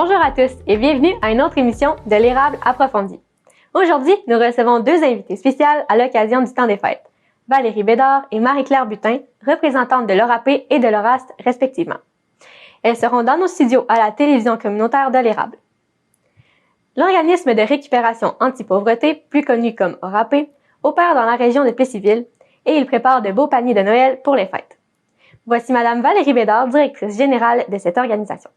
Bonjour à tous et bienvenue à une autre émission de l'érable approfondi. Aujourd'hui, nous recevons deux invités spéciales à l'occasion du temps des fêtes. Valérie Bédard et Marie-Claire Butin, représentantes de l'ORAP et de l'ORAST respectivement. Elles seront dans nos studios à la télévision communautaire de l'érable. L'organisme de récupération anti-pauvreté, plus connu comme ORAP, opère dans la région de Plessisville et il prépare de beaux paniers de Noël pour les fêtes. Voici Madame Valérie Bédard, directrice générale de cette organisation.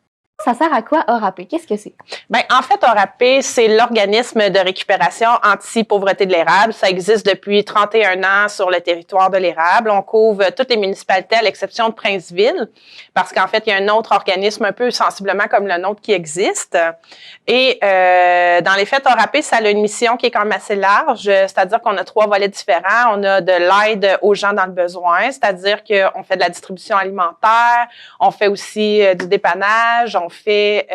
Ça sert à quoi ORAP? Qu'est-ce que c'est? Bien, en fait, ORAP, c'est l'organisme de récupération anti-pauvreté de l'érable. Ça existe depuis 31 ans sur le territoire de l'érable. On couvre toutes les municipalités à l'exception de Princeville, parce qu'en fait, il y a un autre organisme un peu sensiblement comme le nôtre qui existe. Et dans les faits, ORAP, ça a une mission qui est quand même assez large, c'est-à-dire qu'on a 3 volets différents. On a de l'aide aux gens dans le besoin, c'est-à-dire qu'on fait de la distribution alimentaire, on fait aussi du dépannage, on fait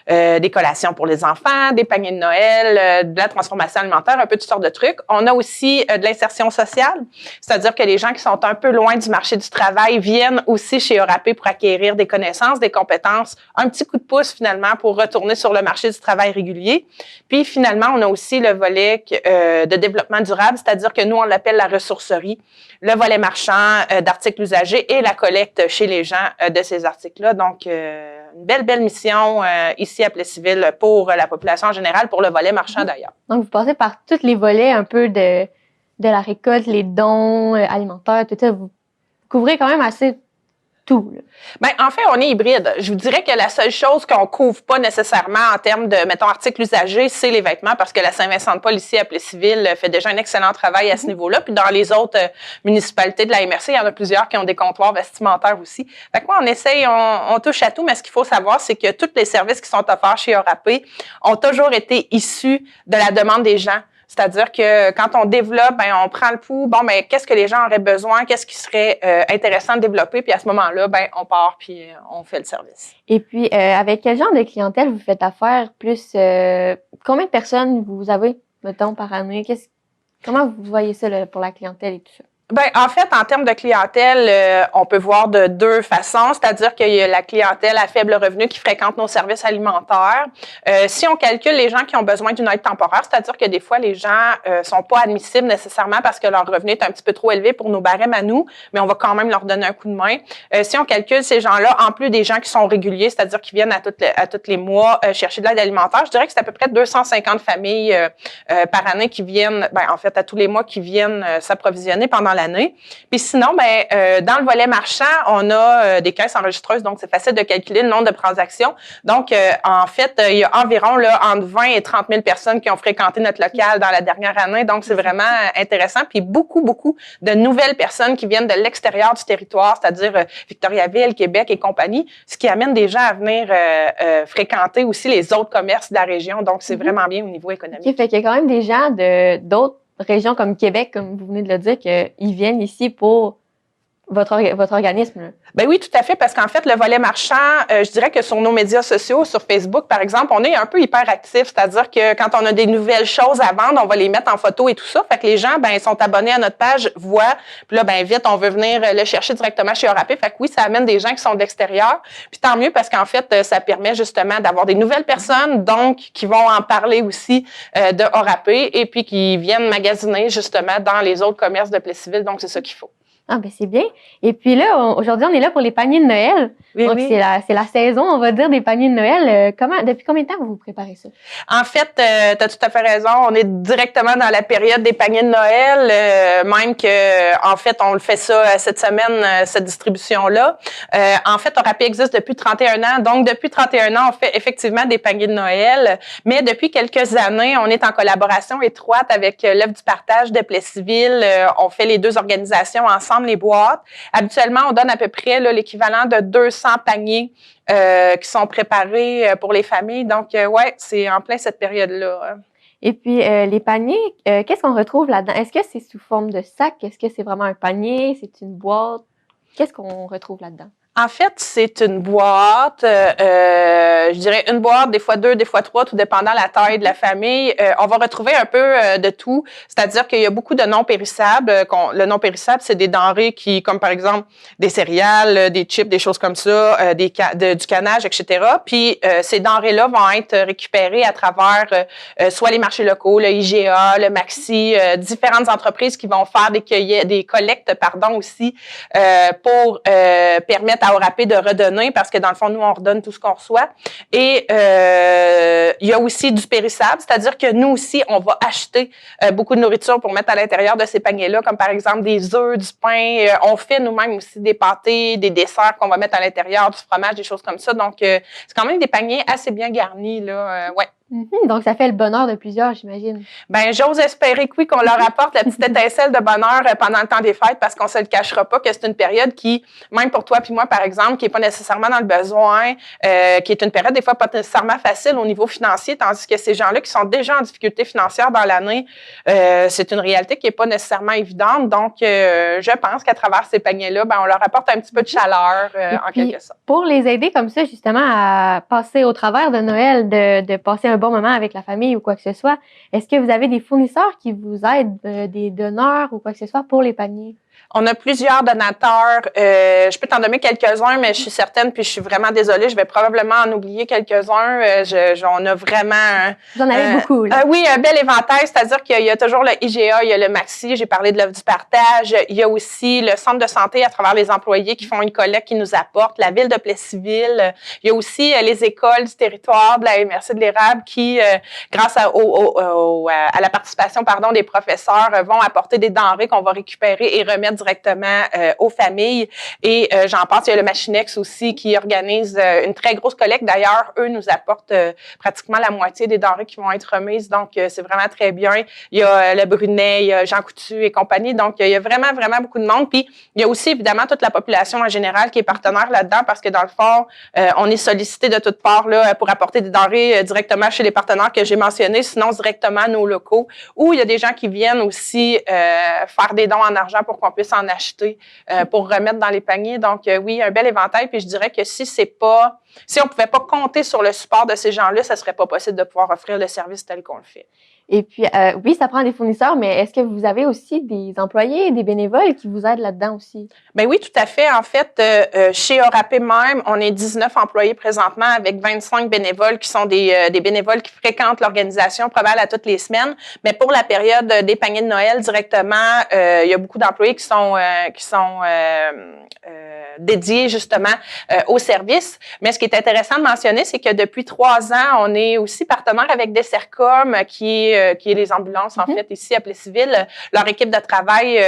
des collations pour les enfants, des paniers de Noël, de la transformation alimentaire, un peu toutes sortes de trucs. On a aussi de l'insertion sociale, c'est-à-dire que les gens qui sont un peu loin du marché du travail viennent aussi chez ORAP pour acquérir des connaissances, des compétences, un petit coup de pouce finalement pour retourner sur le marché du travail régulier. Puis finalement, on a aussi le volet de développement durable, c'est-à-dire que nous, on l'appelle la ressourcerie, le volet marchand d'articles usagés et la collecte chez les gens de ces articles-là. Donc, une belle mission ici à Plessisville pour la population en général, pour le volet marchand d'ailleurs. Donc, vous passez par tous les volets un peu de la récolte, les dons alimentaires, tout ça. Vous couvrez quand même assez tout. Bien, en fait, on est hybride. Je vous dirais que la seule chose qu'on couvre pas nécessairement en termes de, mettons, articles usagés, c'est les vêtements, parce que la Saint-Vincent-de-Paul ici à Plessisville fait déjà un excellent travail à ce niveau-là. Puis dans les autres municipalités de la MRC, il y en a plusieurs qui ont des comptoirs vestimentaires aussi. Fait que moi, on essaye, on touche à tout, mais ce qu'il faut savoir, c'est que tous les services qui sont offerts chez ORAP ont toujours été issus de la demande des gens. C'est-à-dire que quand on développe, ben on prend le pouls, bon, ben qu'est-ce que les gens auraient besoin, qu'est-ce qui serait intéressant de développer, puis à ce moment-là, ben on part puis on fait le service. Et puis, avec quel genre de clientèle vous faites affaire? Plus, combien de personnes vous avez, mettons, par année? Comment vous voyez ça là, pour la clientèle et tout ça? Ben, en fait, en termes de clientèle, on peut voir de 2 façons, c'est-à-dire qu'il y a la clientèle à faible revenu qui fréquente nos services alimentaires. Si on calcule les gens qui ont besoin d'une aide temporaire, c'est-à-dire que des fois, les gens sont pas admissibles nécessairement parce que leur revenu est un petit peu trop élevé pour nos barèmes à nous, mais on va quand même leur donner un coup de main. Si on calcule ces gens-là, en plus des gens qui sont réguliers, c'est-à-dire qui viennent à tous les mois chercher de l'aide alimentaire, je dirais que c'est à peu près 250 familles par année qui viennent, ben, en fait, à tous les mois qui viennent s'approvisionner pendant l'année. Puis sinon, dans le volet marchand, on a des caisses enregistreuses, donc c'est facile de calculer le nombre de transactions. Donc, en fait, il y a environ là, entre 20 et 30 000 personnes qui ont fréquenté notre local dans la dernière année. Donc, c'est vraiment intéressant. Puis beaucoup de nouvelles personnes qui viennent de l'extérieur du territoire, c'est-à-dire Victoriaville, Québec et compagnie, ce qui amène des gens à venir fréquenter aussi les autres commerces de la région. Donc, c'est vraiment bien au niveau économique. OK, fait qu'il y a quand même des gens d'autres régions comme Québec, comme vous venez de le dire, qu'ils viennent ici pour votre organisme. Ben oui, tout à fait, parce qu'en fait, le volet marchand, je dirais que sur nos médias sociaux, sur Facebook, par exemple, on est un peu hyper actifs, c'est-à-dire que quand on a des nouvelles choses à vendre, on va les mettre en photo et tout ça. Fait que les gens, ben, sont abonnés à notre page, voient, puis là, ben, vite, on veut venir le chercher directement chez ORAP. Fait que oui, ça amène des gens qui sont de l'extérieur. Puis tant mieux, parce qu'en fait, ça permet justement d'avoir des nouvelles personnes, donc, qui vont en parler aussi de ORAP et puis qui viennent magasiner justement dans les autres commerces de Plessisville. Donc, c'est ça qu'il faut. Ah, ben c'est bien. Et puis là, aujourd'hui, on est là pour les paniers de Noël. Oui, donc, oui. c'est la saison, on va dire, des paniers de Noël. Depuis combien de temps vous préparez ça? En fait, tu as tout à fait raison. On est directement dans la période des paniers de Noël, même que, en fait, on le fait ça cette semaine, cette distribution-là. En fait, ORAP existe depuis 31 ans. Donc, depuis 31 ans, on fait effectivement des paniers de Noël. Mais depuis quelques années, on est en collaboration étroite avec l'Œuvre du partage de Plessisville. On fait les 2 organisations ensemble, les boîtes. Habituellement, on donne à peu près l'équivalent de 200 paniers qui sont préparés pour les familles. Donc, ouais, c'est en plein cette période-là. Et puis, les paniers, qu'est-ce qu'on retrouve là-dedans? Est-ce que c'est sous forme de sac? Est-ce que c'est vraiment un panier? C'est une boîte? Qu'est-ce qu'on retrouve là-dedans? En fait, c'est une boîte. je dirais une boîte, des fois 2, des fois 3, tout dépendant de la taille de la famille. On va retrouver un peu de tout, c'est-à-dire qu'il y a beaucoup de non périssables. Le non périssable, c'est des denrées qui, comme par exemple des céréales, des chips, des choses comme ça, du canage, etc. Puis ces denrées-là vont être récupérées à travers soit les marchés locaux, le IGA, le Maxi, différentes entreprises qui vont faire des collectes, aussi, pour permettre à ORAP de redonner, parce que dans le fond, nous, on redonne tout ce qu'on reçoit. Et il y a aussi du périssable, c'est-à-dire que nous aussi, on va acheter beaucoup de nourriture pour mettre à l'intérieur de ces paniers-là, comme par exemple des œufs, du pain. On fait nous-mêmes aussi des pâtés, des desserts qu'on va mettre à l'intérieur, du fromage, des choses comme ça. Donc, c'est quand même des paniers assez bien garnis, là. Ouais. Donc, ça fait le bonheur de plusieurs, j'imagine. Ben, j'ose espérer que oui, qu'on leur apporte la petite étincelle de bonheur pendant le temps des fêtes, parce qu'on se le cachera pas que c'est une période qui, même pour toi puis moi, par exemple, qui est pas nécessairement dans le besoin, qui est une période des fois pas nécessairement facile au niveau financier, tandis que ces gens-là qui sont déjà en difficulté financière dans l'année, c'est une réalité qui est pas nécessairement évidente. Donc, je pense qu'à travers ces paniers-là, ben, on leur apporte un petit peu de chaleur, en quelque sorte. Pour les aider comme ça, justement, à passer au travers de Noël, de passer un bon moment avec la famille ou quoi que ce soit, est-ce que vous avez des fournisseurs qui vous aident, des donneurs ou quoi que ce soit pour les paniers? On a plusieurs donateurs. Je peux t'en donner quelques-uns, mais je suis certaine, puis je suis vraiment désolée, je vais probablement en oublier quelques-uns. On a vraiment... Vous en avez beaucoup, là. Oui, un bel éventail, c'est-à-dire qu'il y a toujours le IGA, il y a le Maxi, j'ai parlé de l'œuvre du partage. Il y a aussi le centre de santé à travers les employés qui font une collecte, qui nous apportent, la ville de Plessisville. Il y a aussi les écoles du territoire de la MRC de l'Érable qui, grâce à la participation des professeurs, vont apporter des denrées qu'on va récupérer et remettre directement aux familles. Et j'en pense, il y a le Machinex aussi qui organise une très grosse collecte. D'ailleurs, eux nous apportent pratiquement la moitié des denrées qui vont être remises. Donc, c'est vraiment très bien. Il y a le Brunet, il y a Jean Coutu et compagnie. Donc, il y a vraiment, vraiment beaucoup de monde. Puis, il y a aussi, évidemment, toute la population en général qui est partenaire là-dedans parce que, dans le fond, on est sollicité de toutes parts là, pour apporter des denrées directement chez les partenaires que j'ai mentionnés, sinon directement à nos locaux. Ou il y a des gens qui viennent aussi faire des dons en argent pour qu'on puisse en acheter pour remettre dans les paniers. Donc, oui, un bel éventail. Puis je dirais que si on pouvait pas compter sur le support de ces gens-là, ça serait pas possible de pouvoir offrir le service tel qu'on le fait. Et puis, oui, ça prend des fournisseurs, mais est-ce que vous avez aussi des employés et des bénévoles qui vous aident là-dedans aussi? Ben oui, tout à fait. En fait, chez ORAP même, on est 19 employés présentement avec 25 bénévoles qui sont des bénévoles qui fréquentent l'organisation probablement à toutes les semaines. Mais pour la période des paniers de Noël directement, il y a beaucoup d'employés qui sont dédiés justement au service. Mais ce qui est intéressant de mentionner, c'est que depuis 3 ans, on est aussi partenaire avec Dessercom, qui est les ambulances, en fait, ici à Plessisville. Leur équipe de travail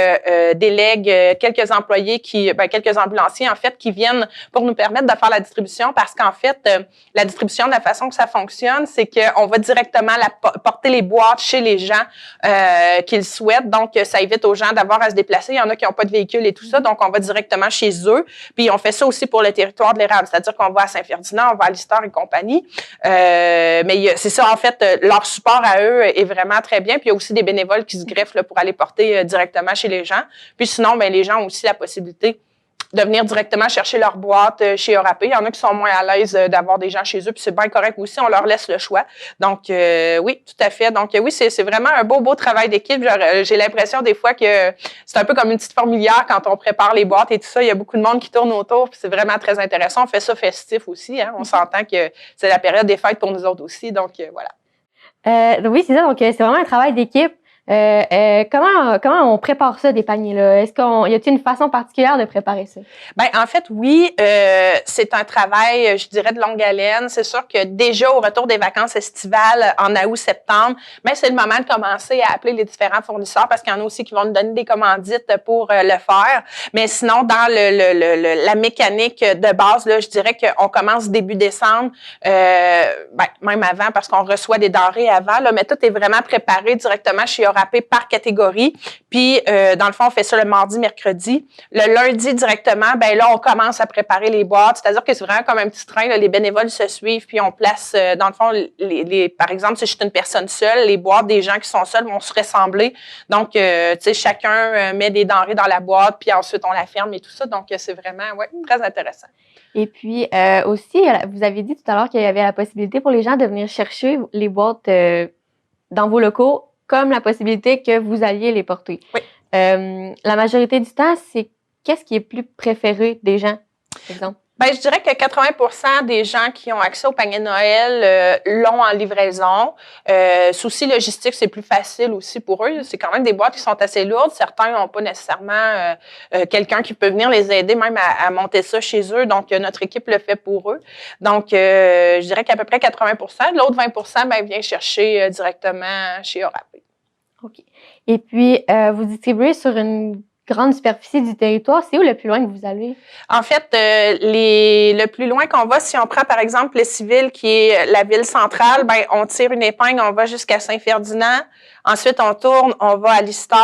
délègue quelques employés quelques ambulanciers, en fait, qui viennent pour nous permettre de faire la distribution parce qu'en fait, la distribution, de la façon que ça fonctionne, c'est qu'on va directement porter les boîtes chez les gens qu'ils souhaitent. Donc, ça évite aux gens d'avoir à se déplacer. Il y en a qui n'ont pas de véhicule et tout ça. Donc, on va directement chez eux. Puis, on fait ça aussi pour le territoire de l'Érable. C'est-à-dire qu'on va à Saint-Ferdinand, on va à Lister et compagnie. Mais c'est ça, en fait, leur support à eux est vraiment très bien. Puis, il y a aussi des bénévoles qui se greffent là, pour aller porter directement chez les gens. Puis, sinon, ben les gens ont aussi la possibilité de venir directement chercher leur boîte chez ORAP. Il y en a qui sont moins à l'aise d'avoir des gens chez eux, puis c'est bien correct aussi, on leur laisse le choix. Donc, oui, tout à fait. Donc, oui, c'est vraiment un beau travail d'équipe. J'ai l'impression des fois que c'est un peu comme une petite fourmilière quand on prépare les boîtes et tout ça. Il y a beaucoup de monde qui tourne autour, puis c'est vraiment très intéressant. On fait ça festif aussi. Hein? On s'entend que c'est la période des fêtes pour nous autres aussi. Donc, voilà. Oui, c'est ça. Donc, c'est vraiment un travail d'équipe. Comment on prépare ça, des paniers-là? Y a-t-il une façon particulière de préparer ça? Ben, en fait, oui, c'est un travail, je dirais, de longue haleine. C'est sûr que déjà, au retour des vacances estivales, en août-septembre, ben, c'est le moment de commencer à appeler les différents fournisseurs parce qu'il y en a aussi qui vont nous donner des commandites pour le faire. Mais sinon, dans la mécanique de base, là, je dirais qu'on commence début décembre, même avant parce qu'on reçoit des denrées avant, là, mais tout est vraiment préparé directement chez ORAP râpé par catégorie. Puis, dans le fond, on fait ça le mardi, mercredi. Le lundi, directement, ben là, on commence à préparer les boîtes. C'est-à-dire que c'est vraiment comme un petit train. Là, les bénévoles se suivent, puis on place, dans le fond, par exemple, si je suis une personne seule, les boîtes des gens qui sont seuls vont se ressembler. Donc, tu sais, chacun met des denrées dans la boîte, puis ensuite, on la ferme et tout ça. Donc, c'est vraiment, très intéressant. Et puis, aussi, vous avez dit tout à l'heure qu'il y avait la possibilité pour les gens de venir chercher les boîtes dans vos locaux, comme la possibilité que vous alliez les porter. Oui. La majorité du temps, c'est qu'est-ce qui est plus préféré des gens, par exemple? Ben, je dirais que 80% des gens qui ont accès au panier de Noël l'ont en livraison. Souci logistique, c'est plus facile aussi pour eux. C'est quand même des boîtes qui sont assez lourdes. Certains n'ont pas nécessairement quelqu'un qui peut venir les aider même à monter ça chez eux. Donc, notre équipe le fait pour eux. Donc, je dirais qu'à peu près 80%. L'autre 20%, ben, vient chercher directement chez Orapé. OK. Et puis, vous distribuez sur une grande superficie du territoire. C'est où le plus loin que vous allez? En fait, le plus loin qu'on va, si on prend par exemple Plessisville, qui est la ville centrale, ben on tire une épingle, on va jusqu'à Saint-Ferdinand. Ensuite, on tourne, on va à Lister,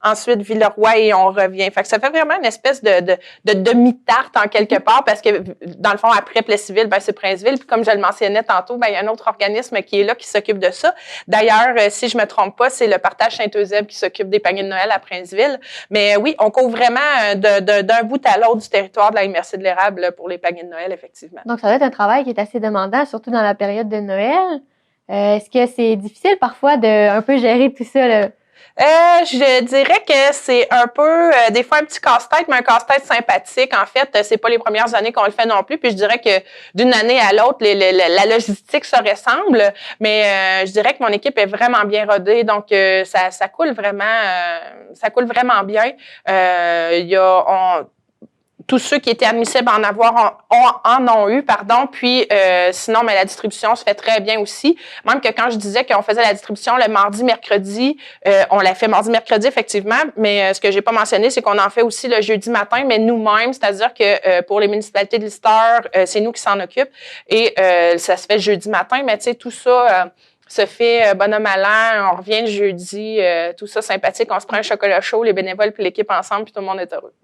ensuite Villeroy et on revient. Fait que ça fait vraiment une espèce de demi-tarte en quelque part parce que, dans le fond, après Plessisville, ben c'est Princeville. Puis comme je le mentionnais tantôt, ben il y a un autre organisme qui est là, qui s'occupe de ça. D'ailleurs, si je me trompe pas, c'est le Partage Saint-Eusèbe qui s'occupe des paniers de Noël à Princeville. Mais oui, on couvre vraiment d'un bout à l'autre du territoire de la MRC de l'Érable pour les paniers de Noël, effectivement. Donc, ça doit être un travail qui est assez demandant, surtout dans la période de Noël. Est-ce que c'est difficile parfois de un peu gérer tout ça, là? Je dirais que c'est un peu, des fois, un petit casse-tête, mais un casse-tête sympathique. En fait, c'est pas les premières années qu'on le fait non plus. Puis je dirais que d'une année à l'autre, la logistique se ressemble. Mais je dirais que mon équipe est vraiment bien rodée. Donc, ça coule vraiment bien. Tous ceux qui étaient admissibles à en avoir en ont eu, pardon. Puis sinon, mais la distribution se fait très bien aussi. Même que quand je disais qu'on faisait la distribution le mardi, mercredi, on l'a fait mardi, mercredi, effectivement. Mais ce que j'ai pas mentionné, c'est qu'on en fait aussi le jeudi matin, mais nous-mêmes, c'est-à-dire que pour les municipalités de Lister, c'est nous qui s'en occupent. Et ça se fait jeudi matin, mais tu sais, tout ça se fait bonhomme à l'an, on revient le jeudi, tout ça sympathique, on se prend un chocolat chaud, les bénévoles puis l'équipe ensemble, puis tout le monde est heureux.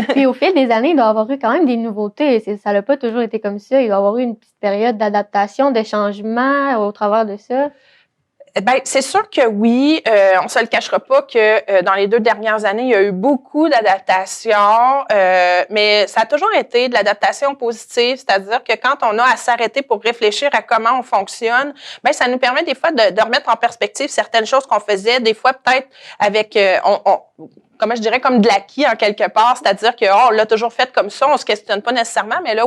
Puis au fil des années, il doit y avoir eu quand même des nouveautés. Ça n'a pas toujours été comme ça. Il doit y avoir eu une petite période d'adaptation, de changement au travers de ça. Ben, c'est sûr que oui, on se le cachera pas que dans les 2 dernières années, il y a eu beaucoup d'adaptations, mais ça a toujours été de l'adaptation positive, c'est-à-dire que quand on a à s'arrêter pour réfléchir à comment on fonctionne, ben ça nous permet des fois de remettre en perspective certaines choses qu'on faisait, des fois peut-être avec comment je dirais, comme de l'acquis en quelque part, c'est-à-dire que on l'a toujours fait comme ça, on se questionne pas nécessairement, mais là,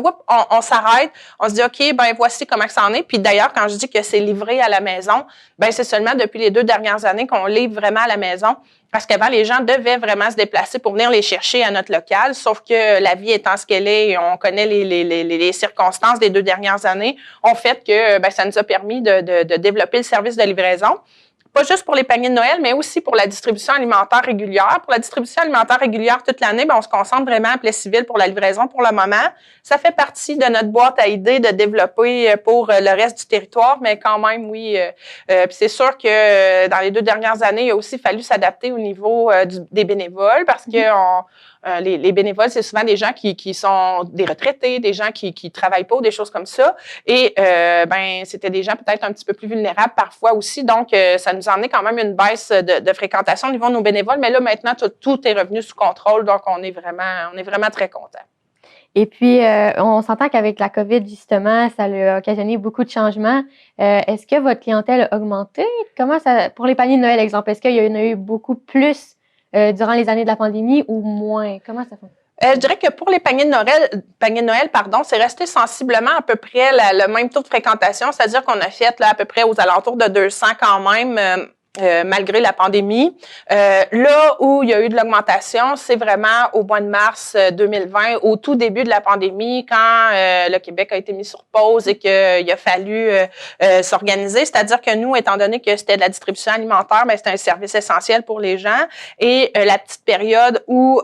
on s'arrête, on se dit, OK, ben voici comment ça en est. Puis d'ailleurs, quand je dis que c'est livré à la maison, ben c'est seulement depuis les 2 dernières années qu'on livre vraiment à la maison. Parce qu'avant, les gens devaient vraiment se déplacer pour venir les chercher à notre local, sauf que la vie étant ce qu'elle est, et on connaît les circonstances des 2 dernières années, ont fait que ben, ça nous a permis de développer le service de livraison. Pas juste pour les paniers de Noël, mais aussi pour la distribution alimentaire régulière. Pour la distribution alimentaire régulière toute l'année, ben on se concentre vraiment à Plessisville pour la livraison pour le moment. Ça fait partie de notre boîte à idées de développer pour le reste du territoire, mais quand même, oui. Puis c'est sûr que dans les 2 dernières années, il a aussi fallu s'adapter au niveau des bénévoles parce que les bénévoles, c'est souvent des gens qui sont des retraités, des gens qui travaillent pas ou des choses comme ça. Et ben c'était des gens peut-être un petit peu plus vulnérables parfois aussi. Donc, ça nous a amené quand même une baisse de fréquentation au niveau de nos bénévoles. Mais là, maintenant, tout est revenu sous contrôle. Donc, on est vraiment très contents. Et puis, on s'entend qu'avec la COVID, justement, ça a occasionné beaucoup de changements. Est-ce que votre clientèle a augmenté? Comment ça, pour les paniers de Noël, exemple, est-ce qu'il y en a eu beaucoup plus durant les années de la pandémie ou moins? Comment ça fonctionne? Je dirais que pour les paniers de Noël, c'est resté sensiblement à peu près le même taux de fréquentation, c'est-à-dire qu'on a fait là, à peu près aux alentours de 200 quand même, malgré la pandémie. Là où il y a eu de l'augmentation, c'est vraiment au mois de mars 2020, au tout début de la pandémie, quand le Québec a été mis sur pause et qu'il a fallu s'organiser. C'est-à-dire que nous, étant donné que c'était de la distribution alimentaire, ben, c'était un service essentiel pour les gens. Et la petite période où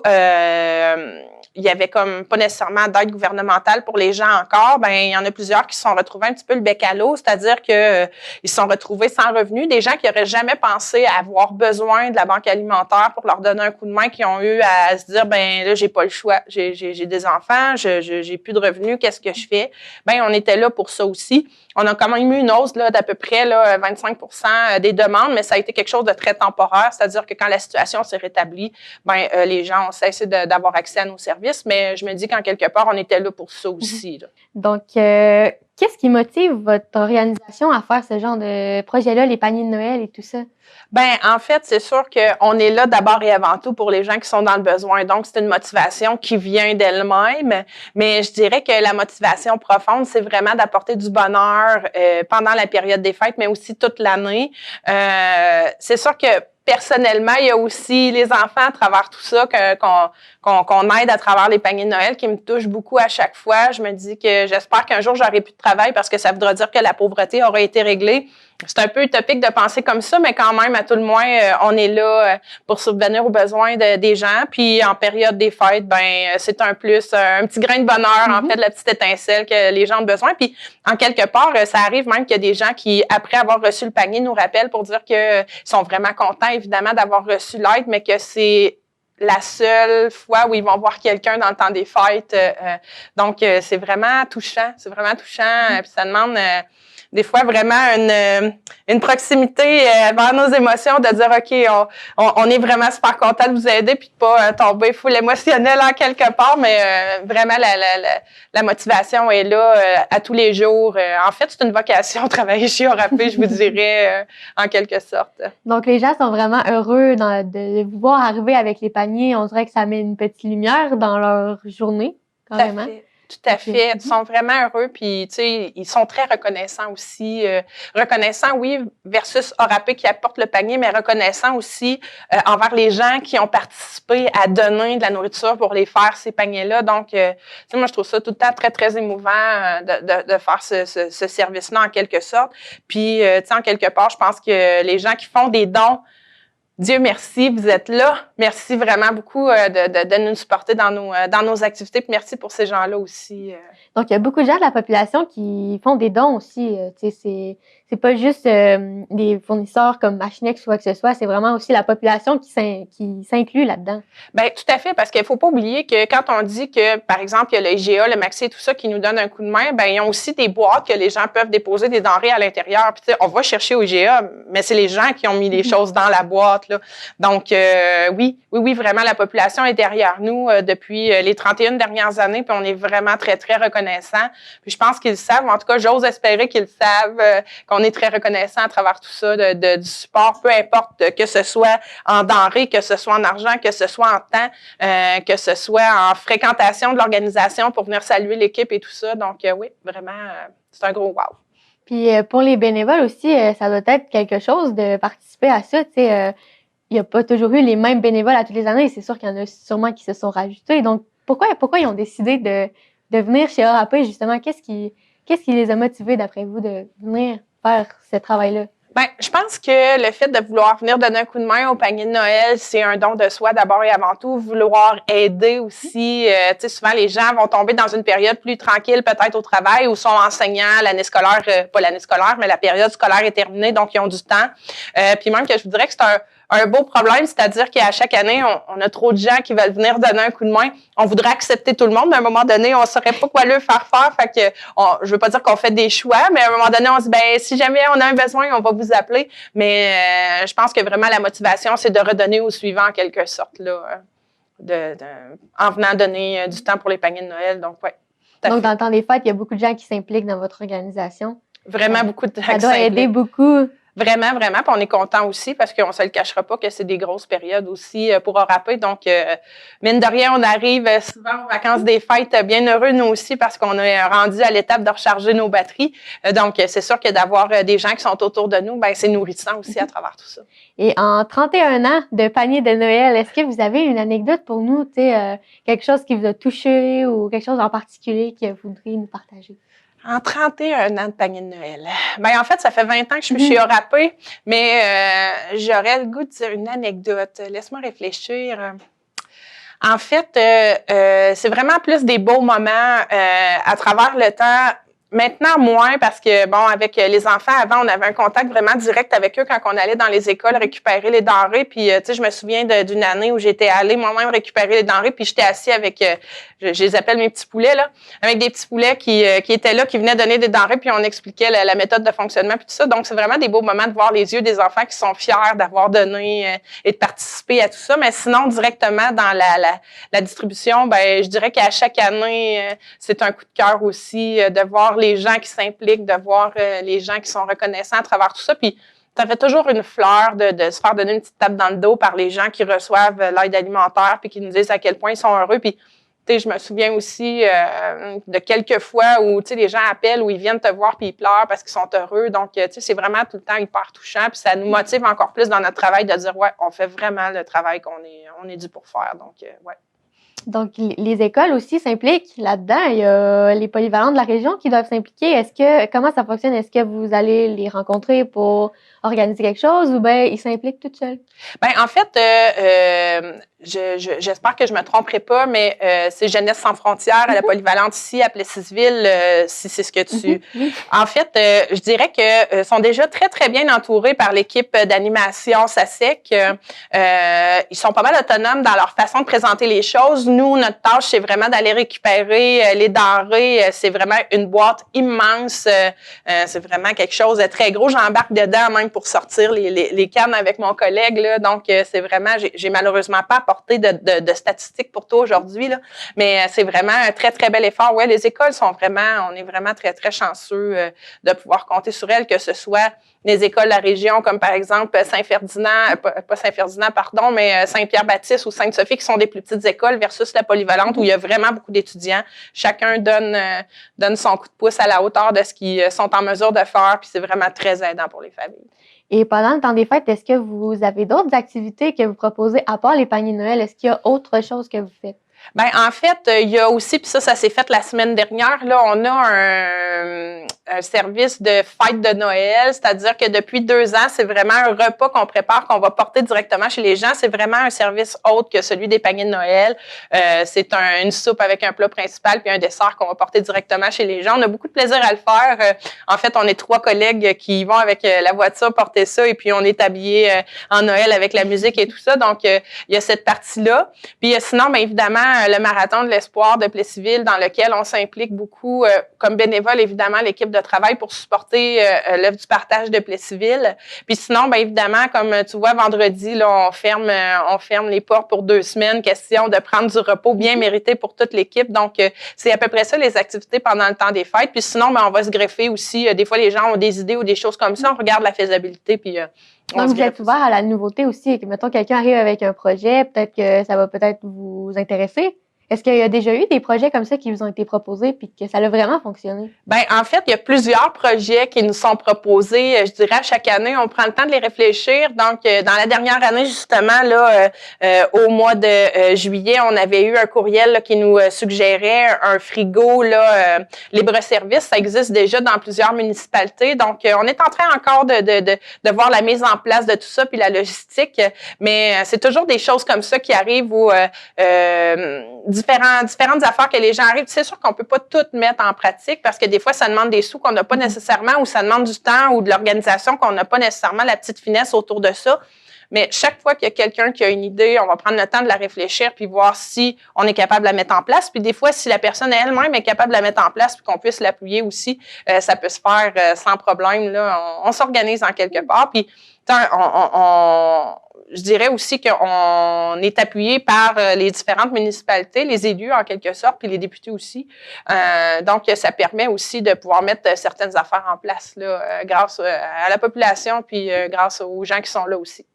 il y avait comme pas nécessairement d'aide gouvernementale pour les gens encore, ben il y en a plusieurs qui se sont retrouvés un petit peu le bec à l'eau, c'est-à-dire que ils se sont retrouvés sans revenus, des gens qui n'auraient jamais pensé avoir besoin de la banque alimentaire pour leur donner un coup de main, qui ont eu à se dire, ben là, j'ai pas le choix, j'ai des enfants, j'ai plus de revenus, qu'est-ce que je fais? Ben on était là pour ça aussi. On a quand même eu une hausse là, d'à peu près là, 25% des demandes, mais ça a été quelque chose de très temporaire, c'est-à-dire que quand la situation s'est rétablie, ben les gens ont cessé d'avoir accès à nos services, mais je me dis qu'en quelque part, on était là pour ça aussi. Là. Donc, qu'est-ce qui motive votre organisation à faire ce genre de projet-là, les paniers de Noël et tout ça? Ben, en fait, c'est sûr qu'on est là d'abord et avant tout pour les gens qui sont dans le besoin. Donc, c'est une motivation qui vient d'elle-même. Mais je dirais que la motivation profonde, c'est vraiment d'apporter du bonheur pendant la période des fêtes, mais aussi toute l'année. C'est sûr que personnellement, il y a aussi les enfants à travers tout ça qu'on aide à travers les paniers de Noël qui me touchent beaucoup à chaque fois. Je me dis que j'espère qu'un jour, j'aurai plus de travail parce que ça voudra dire que la pauvreté aura été réglée. C'est un peu utopique de penser comme ça, mais quand même, à tout le moins, on est là pour subvenir aux besoins des gens. Puis en période des fêtes, ben c'est un plus, un petit grain de bonheur, en fait, la petite étincelle que les gens ont besoin. Puis en quelque part, ça arrive même qu'il y a des gens qui, après avoir reçu le panier, nous rappellent pour dire qu'ils sont vraiment contents, évidemment, d'avoir reçu l'aide, mais que c'est la seule fois où ils vont voir quelqu'un dans le temps des fêtes. Donc, c'est vraiment touchant. C'est vraiment touchant. Puis ça demande des fois vraiment une proximité vers nos émotions, de dire OK, on est vraiment super content de vous aider, puis de pas tomber full émotionnel en quelque part, mais vraiment la motivation est là à tous les jours. En fait, c'est une vocation travailler chez Orapé, je vous dirais en quelque sorte. Donc les gens sont vraiment heureux de vous voir arriver avec les paniers. On dirait que ça met une petite lumière dans leur journée, carrément. Tout à fait. Ils sont vraiment heureux, puis tu sais, ils sont très reconnaissants aussi. Reconnaissants, oui, versus Orapé qui apporte le panier, mais reconnaissants aussi envers les gens qui ont participé à donner de la nourriture pour les faire ces paniers-là. Donc, tu sais, moi, je trouve ça tout le temps très, très émouvant de faire ce service-là en quelque sorte. Puis, tu sais, en quelque part, je pense que les gens qui font des dons, Dieu merci, vous êtes là. Merci vraiment beaucoup de nous supporter dans nos activités. Puis merci pour ces gens-là aussi. Donc, il y a beaucoup de gens de la population qui font des dons aussi. Tu sais, c'est pas juste des fournisseurs comme Machinex ou quoi que ce soit, c'est vraiment aussi la population qui s'inclut là-dedans. Bien, tout à fait, parce qu'il faut pas oublier que quand on dit que, par exemple, il y a le IGA, le Maxi et tout ça qui nous donne un coup de main, bien, ils ont aussi des boîtes que les gens peuvent déposer des denrées à l'intérieur. Puis, tu sais, on va chercher au IGA, mais c'est les gens qui ont mis les choses dans la boîte, là. Donc, oui, vraiment, la population est derrière nous depuis les 31 dernières années, puis on est vraiment très, très reconnaissants. Puis je pense qu'ils savent, en tout cas, j'ose espérer qu'ils savent qu'on est très reconnaissants à travers tout ça, du support, peu importe que ce soit en denrées, que ce soit en argent, que ce soit en temps, que ce soit en fréquentation de l'organisation pour venir saluer l'équipe et tout ça. Donc, oui, vraiment, c'est un gros wow. Puis pour les bénévoles aussi, ça doit être quelque chose de participer à ça, tu sais. Il n'y a pas toujours eu les mêmes bénévoles à toutes les années. C'est sûr qu'il y en a sûrement qui se sont rajoutés. Donc, pourquoi ils ont décidé de venir chez Orapé, justement? Qu'est-ce qui les a motivés, d'après vous, de venir faire ce travail-là? Bien, je pense que le fait de vouloir venir donner un coup de main au panier de Noël, c'est un don de soi d'abord et avant tout. Vouloir aider aussi. Tu sais, souvent, les gens vont tomber dans une période plus tranquille, peut-être au travail, ou sont enseignants, l'année scolaire, pas l'année scolaire, mais la période scolaire est terminée, donc ils ont du temps. Puis même que je vous dirais que c'est un beau problème, c'est-à-dire qu'à chaque année, on a trop de gens qui veulent venir donner un coup de main. On voudrait accepter tout le monde, mais à un moment donné, on ne saurait pas quoi leur faire faire. Fait que, je veux pas dire qu'on fait des choix, mais à un moment donné, on se dit, ben, si jamais on a un besoin, on va vous appeler. Mais je pense que vraiment la motivation, c'est de redonner au suivant en quelque sorte, là, en venant donner du temps pour les paniers de Noël. Donc, ouais. Donc, dans le temps des fêtes, il y a beaucoup de gens qui s'impliquent dans votre organisation. Vraiment beaucoup de gens qui s'impliquent. Ça doit aider beaucoup. Vraiment, vraiment. Puis on est content aussi parce qu'on se le cachera pas que c'est des grosses périodes aussi pour Orapé. Donc, mine de rien, on arrive souvent aux vacances des fêtes bien heureux, nous aussi, parce qu'on est rendu à l'étape de recharger nos batteries. Donc, c'est sûr que d'avoir des gens qui sont autour de nous, ben c'est nourrissant aussi à travers tout ça. Et en 31 ans de panier de Noël, est-ce que vous avez une anecdote pour nous, tu sais, quelque chose qui vous a touché ou quelque chose en particulier que vous voudriez nous partager? En 31 ans de panier de Noël. Ben en fait, ça fait 20 ans que je suis chez Orapé, mais j'aurais le goût de dire une anecdote. Laisse-moi réfléchir. En fait, c'est vraiment plus des beaux moments à travers le temps. Maintenant, moins, parce que, bon, avec les enfants, avant, on avait un contact vraiment direct avec eux quand on allait dans les écoles récupérer les denrées. Puis, tu sais, je me souviens d'une année où j'étais allée moi-même récupérer les denrées, puis j'étais assis avec, je les appelle mes petits poulets, là, avec des petits poulets qui étaient là, qui venaient donner des denrées, puis on expliquait la méthode de fonctionnement, puis tout ça. Donc, c'est vraiment des beaux moments de voir les yeux des enfants qui sont fiers d'avoir donné et de participer à tout ça. Mais sinon, directement dans la distribution, ben, je dirais qu'à chaque année, c'est un coup de cœur aussi de voir les gens qui s'impliquent, de voir les gens qui sont reconnaissants à travers tout ça. Puis, ça fait toujours une fleur de se faire donner une petite tape dans le dos par les gens qui reçoivent l'aide alimentaire puis qui nous disent à quel point ils sont heureux. Puis, tu sais, je me souviens aussi de quelques fois où, tu sais, les gens appellent ou ils viennent te voir puis ils pleurent parce qu'ils sont heureux. Donc, tu sais, c'est vraiment tout le temps hyper touchant. Puis, ça nous motive encore plus dans notre travail de dire, ouais, on fait vraiment le travail on est dû pour faire. Donc, ouais. Donc, les écoles aussi s'impliquent là-dedans. Il y a les polyvalents de la région qui doivent s'impliquer. Comment ça fonctionne? Est-ce que vous allez les rencontrer pour organiser quelque chose ou bien ils s'impliquent tout seuls? Ben en fait, j'espère que je me tromperai pas, mais c'est Jeunesse sans frontières à la polyvalente ici à Plessisville, si c'est ce que tu. En fait, je dirais que sont déjà très très bien entourés par l'équipe d'animation SASEC. Ils sont pas mal autonomes dans leur façon de présenter les choses. Nous, notre tâche, c'est vraiment d'aller récupérer les denrées. C'est vraiment une boîte immense. C'est vraiment quelque chose de très gros. J'embarque dedans même pour sortir les cannes avec mon collègue, là. Donc, c'est vraiment, j'ai malheureusement pas apporté de statistiques pour toi aujourd'hui, là. Mais c'est vraiment un très, très bel effort. Ouais, les écoles sont vraiment, on est vraiment très, très chanceux de pouvoir compter sur elles, que ce soit les écoles de la région, comme par exemple Saint-Ferdinand, pas Saint-Ferdinand, pardon, mais Saint-Pierre-Baptiste ou Sainte-Sophie, qui sont des plus petites écoles, versus la polyvalente, où il y a vraiment beaucoup d'étudiants. Chacun donne son coup de pouce à la hauteur de ce qu'ils sont en mesure de faire, puis c'est vraiment très aidant pour les familles. Et pendant le temps des fêtes, est-ce que vous avez d'autres activités que vous proposez à part les paniers de Noël? Est-ce qu'il y a autre chose que vous faites? Ben en fait, il y a aussi, puis ça s'est fait la semaine dernière, là, on a un service de fête de Noël, c'est-à-dire que depuis 2 ans, c'est vraiment un repas qu'on prépare, qu'on va porter directement chez les gens. C'est vraiment un service autre que celui des paniers de Noël. C'est une soupe avec un plat principal puis un dessert qu'on va porter directement chez les gens. On a beaucoup de plaisir à le faire. En fait, on est 3 collègues qui vont avec la voiture porter ça et puis on est habillés en Noël avec la musique et tout ça. Donc, il y a cette partie-là. Puis sinon, bien évidemment, le marathon de l'espoir de Plessisville dans lequel on s'implique beaucoup comme bénévole, évidemment, l'équipe de travail pour supporter l'œuvre du partage de Plessisville. Puis sinon, bien évidemment, comme tu vois, vendredi, là, on ferme les portes pour 2 semaines, question de prendre du repos bien mérité pour toute l'équipe. Donc, c'est à peu près ça les activités pendant le temps des fêtes. Puis sinon, ben, on va se greffer aussi. Des fois, les gens ont des idées ou des choses comme ça. On regarde la faisabilité, puis donc, vous êtes ouvert à la nouveauté aussi. Mettons, quelqu'un arrive avec un projet, peut-être que ça va peut-être vous intéresser. Est-ce qu'il y a déjà eu des projets comme ça qui vous ont été proposés puis que ça a vraiment fonctionné? Ben en fait, il y a plusieurs projets qui nous sont proposés. Je dirais à chaque année, on prend le temps de les réfléchir. Donc, dans la dernière année, justement, là, au mois de juillet, on avait eu un courriel là, qui nous suggérait un frigo là, libre-service. Ça existe déjà dans plusieurs municipalités. Donc, on est en train encore de voir la mise en place de tout ça puis la logistique. Mais c'est toujours des choses comme ça qui arrivent où différentes affaires que les gens arrivent. C'est sûr qu'on peut pas tout mettre en pratique parce que des fois, ça demande des sous qu'on n'a pas nécessairement ou ça demande du temps ou de l'organisation qu'on n'a pas nécessairement la petite finesse autour de ça. Mais chaque fois qu'il y a quelqu'un qui a une idée, on va prendre le temps de la réfléchir puis voir si on est capable de la mettre en place. Puis des fois, si la personne elle-même est capable de la mettre en place puis qu'on puisse l'appuyer aussi, ça peut se faire sans problème. Là, on s'organise en quelque part. Puis je dirais aussi qu'on est appuyé par les différentes municipalités, les élus en quelque sorte, puis les députés aussi. Donc, ça permet aussi de pouvoir mettre certaines affaires en place là, grâce à la population puis grâce aux gens qui sont là aussi.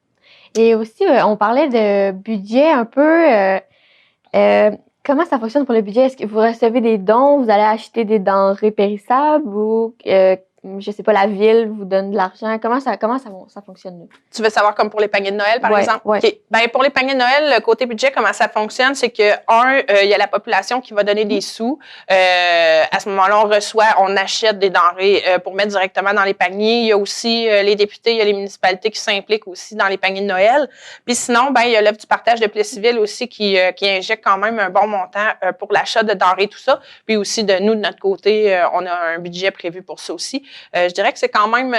Et aussi, on parlait de budget un peu. Comment ça fonctionne pour le budget? Est-ce que vous recevez des dons? Vous allez acheter des denrées périssables ou je sais pas, la ville vous donne de l'argent? Comment ça fonctionne, là? Tu veux savoir comme pour les paniers de Noël, par exemple? Ouais. OK. Ben, pour les paniers de Noël, le côté budget, comment ça fonctionne, c'est que, il y a la population qui va donner des sous. À ce moment-là, on achète des denrées pour mettre directement dans les paniers. Il y a aussi les députés, il y a les municipalités qui s'impliquent aussi dans les paniers de Noël. Puis sinon, ben, il y a l'œuvre du partage de Plessisville aussi qui injecte quand même un bon montant pour l'achat de denrées, tout ça. Puis aussi, de notre côté, on a un budget prévu pour ça aussi. Je dirais que c'est quand même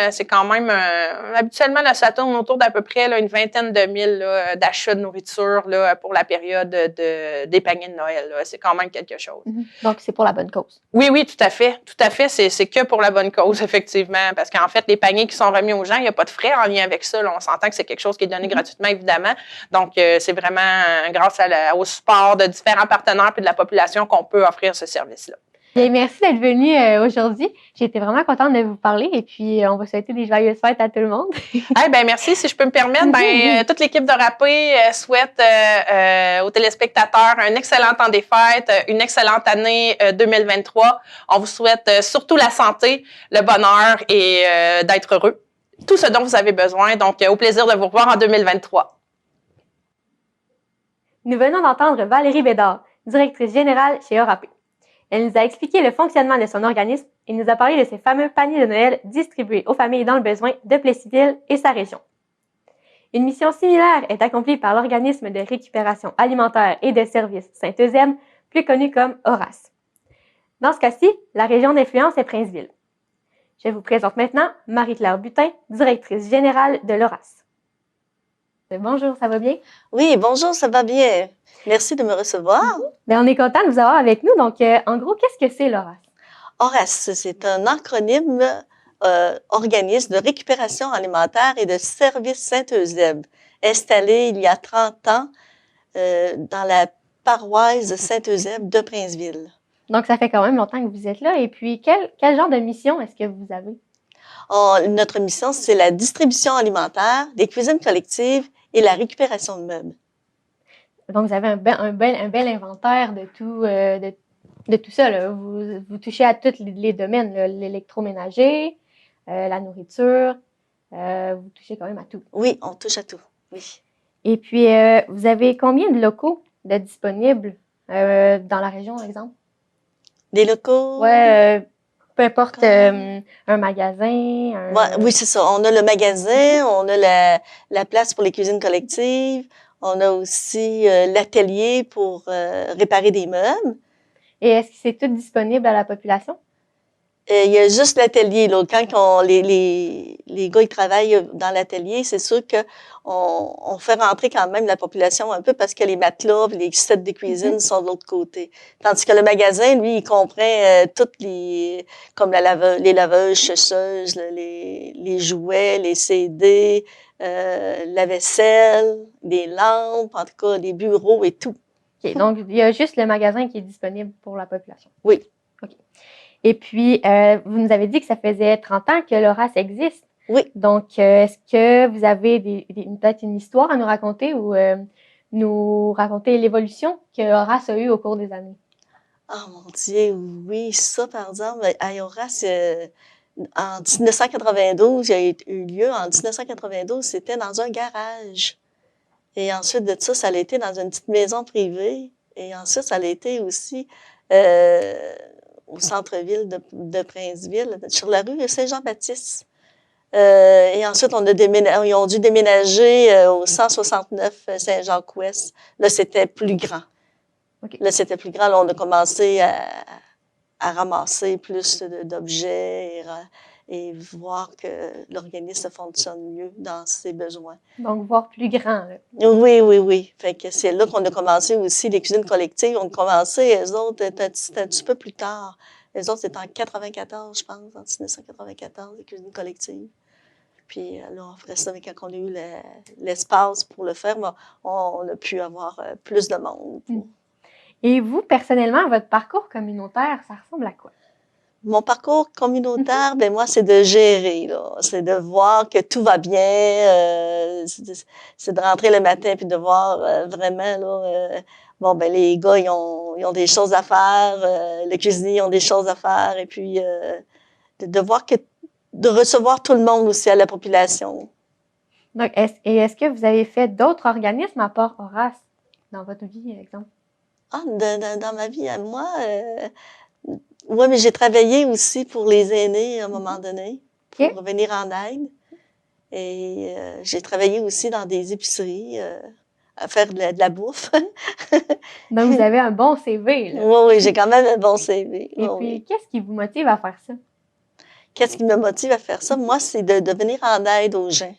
habituellement, là, ça tourne autour d'à peu près là, une vingtaine de mille d'achats de nourriture là, pour la période des paniers de Noël. Là. C'est quand même quelque chose. Donc, c'est pour la bonne cause. Oui, tout à fait. Tout à fait, c'est que pour la bonne cause, effectivement. Parce qu'en fait, les paniers qui sont remis aux gens, il n'y a pas de frais en lien avec ça. Là. On s'entend que c'est quelque chose qui est donné gratuitement, évidemment. Donc, c'est vraiment grâce au support de différents partenaires et de la population qu'on peut offrir ce service-là. Bien, merci d'être venu aujourd'hui. J'ai été vraiment contente de vous parler et puis on va souhaiter des joyeuses fêtes à tout le monde. Merci. Si je peux me permettre, toute l'équipe de Rapé souhaite aux téléspectateurs un excellent temps des fêtes, une excellente année 2023. On vous souhaite surtout la santé, le bonheur et d'être heureux. Tout ce dont vous avez besoin. Donc, au plaisir de vous revoir en 2023. Nous venons d'entendre Valérie Bédard, directrice générale chez Rapé. Elle nous a expliqué le fonctionnement de son organisme et nous a parlé de ses fameux paniers de Noël distribués aux familles dans le besoin de Plessisville et sa région. Une mission similaire est accomplie par l'organisme de récupération alimentaire et de services Saint-Eusèbe, plus connu comme Horace. Dans ce cas-ci, la région d'influence est Princeville. Je vous présente maintenant Marie-Claire Butin, directrice générale de l'Horace. Bonjour, ça va bien? Oui, bonjour, ça va bien. Merci de me recevoir. Bien, on est content de vous avoir avec nous. Donc, en gros, qu'est-ce que c'est l'Horace? Horace, c'est un acronyme organisme de récupération alimentaire et de services Saint-Eusèbe, installé il y a 30 ans dans la paroisse de Saint-Eusèbe de Princeville. Donc, ça fait quand même longtemps que vous êtes là. Et puis, quel genre de mission est-ce que vous avez? Notre mission, c'est la distribution alimentaire, des cuisines collectives et la récupération de meubles. Donc, vous avez un bel inventaire de tout ça. Là. Vous touchez à tous les domaines, l'électroménager, la nourriture. Vous touchez quand même à tout. Oui, on touche à tout, oui. Et puis, vous avez combien de locaux de disponibles dans la région, par exemple? Des locaux? Oui, peu importe, un magasin. Oui, c'est ça. On a le magasin, on a la place pour les cuisines collectives. On a aussi l'atelier pour réparer des meubles. Et est-ce que c'est tout disponible à la population? Il y a juste l'atelier. Quand les gars ils travaillent dans l'atelier, c'est sûr qu'on fait rentrer quand même la population un peu parce que les matelas, les sets de cuisine sont de l'autre côté. Tandis que le magasin, lui, il comprend toutes comme les laveuses, chasseuses, les jouets, les CD, la vaisselle, des lampes, en tout cas, des bureaux et tout. OK. Donc, il y a juste le magasin qui est disponible pour la population. Oui. OK. Et puis, vous nous avez dit que ça faisait 30 ans que l'Horace existe. Oui. Donc, est-ce que vous avez peut-être une histoire à nous raconter ou nous raconter l'évolution que Horace a eue au cours des années? Oh mon Dieu, oui, ça, par exemple, à Horace, en 1992, il a eu lieu, en 1992, c'était dans un garage. Et ensuite de ça, ça a été dans une petite maison privée. Et ensuite, ça a été aussi au centre-ville de Princeville, sur la rue Saint-Jean-Baptiste. Et ensuite, ils ont dû déménager au 169 Saint-Jacques-Ouest. Là, c'était plus grand. Okay. Là, c'était plus grand. Là, on a commencé à ramasser plus d'objets et voir que l'organisme fonctionne mieux dans ses besoins. Donc, voir plus grand, là. Oui. Fait que c'est là qu'on a commencé aussi les cuisines collectives. On a commencé, eux autres, un petit peu plus tard. Les autres, c'était en 94, je pense, en 1994, les cuisines collectives. Puis là, on ferait ça, mais quand on a eu l'espace pour le faire, on a pu avoir plus de monde. Et vous, personnellement, votre parcours communautaire, ça ressemble à quoi? Mon parcours communautaire, ben moi, c'est de gérer, là. C'est de voir que tout va bien. C'est de rentrer le matin puis de voir vraiment, là, les gars, ils ont des choses à faire. Les cuisiniers ont des choses à faire. Et puis, de voir que de recevoir tout le monde aussi à la population. Donc, est-ce que vous avez fait d'autres organismes à part Horace dans votre vie, par exemple? Ah, dans ma vie à moi, oui, mais j'ai travaillé aussi pour les aînés à un moment donné, pour OK. venir en aide. Et j'ai travaillé aussi dans des épiceries à faire de la bouffe. Donc, vous avez un bon CV, là. Oui, oui, j'ai quand même un bon CV. Et Oui, puis, oui. qu'est-ce qui vous motive à faire ça? Qu'est-ce qui me motive à faire ça? Moi, c'est de venir en aide aux gens.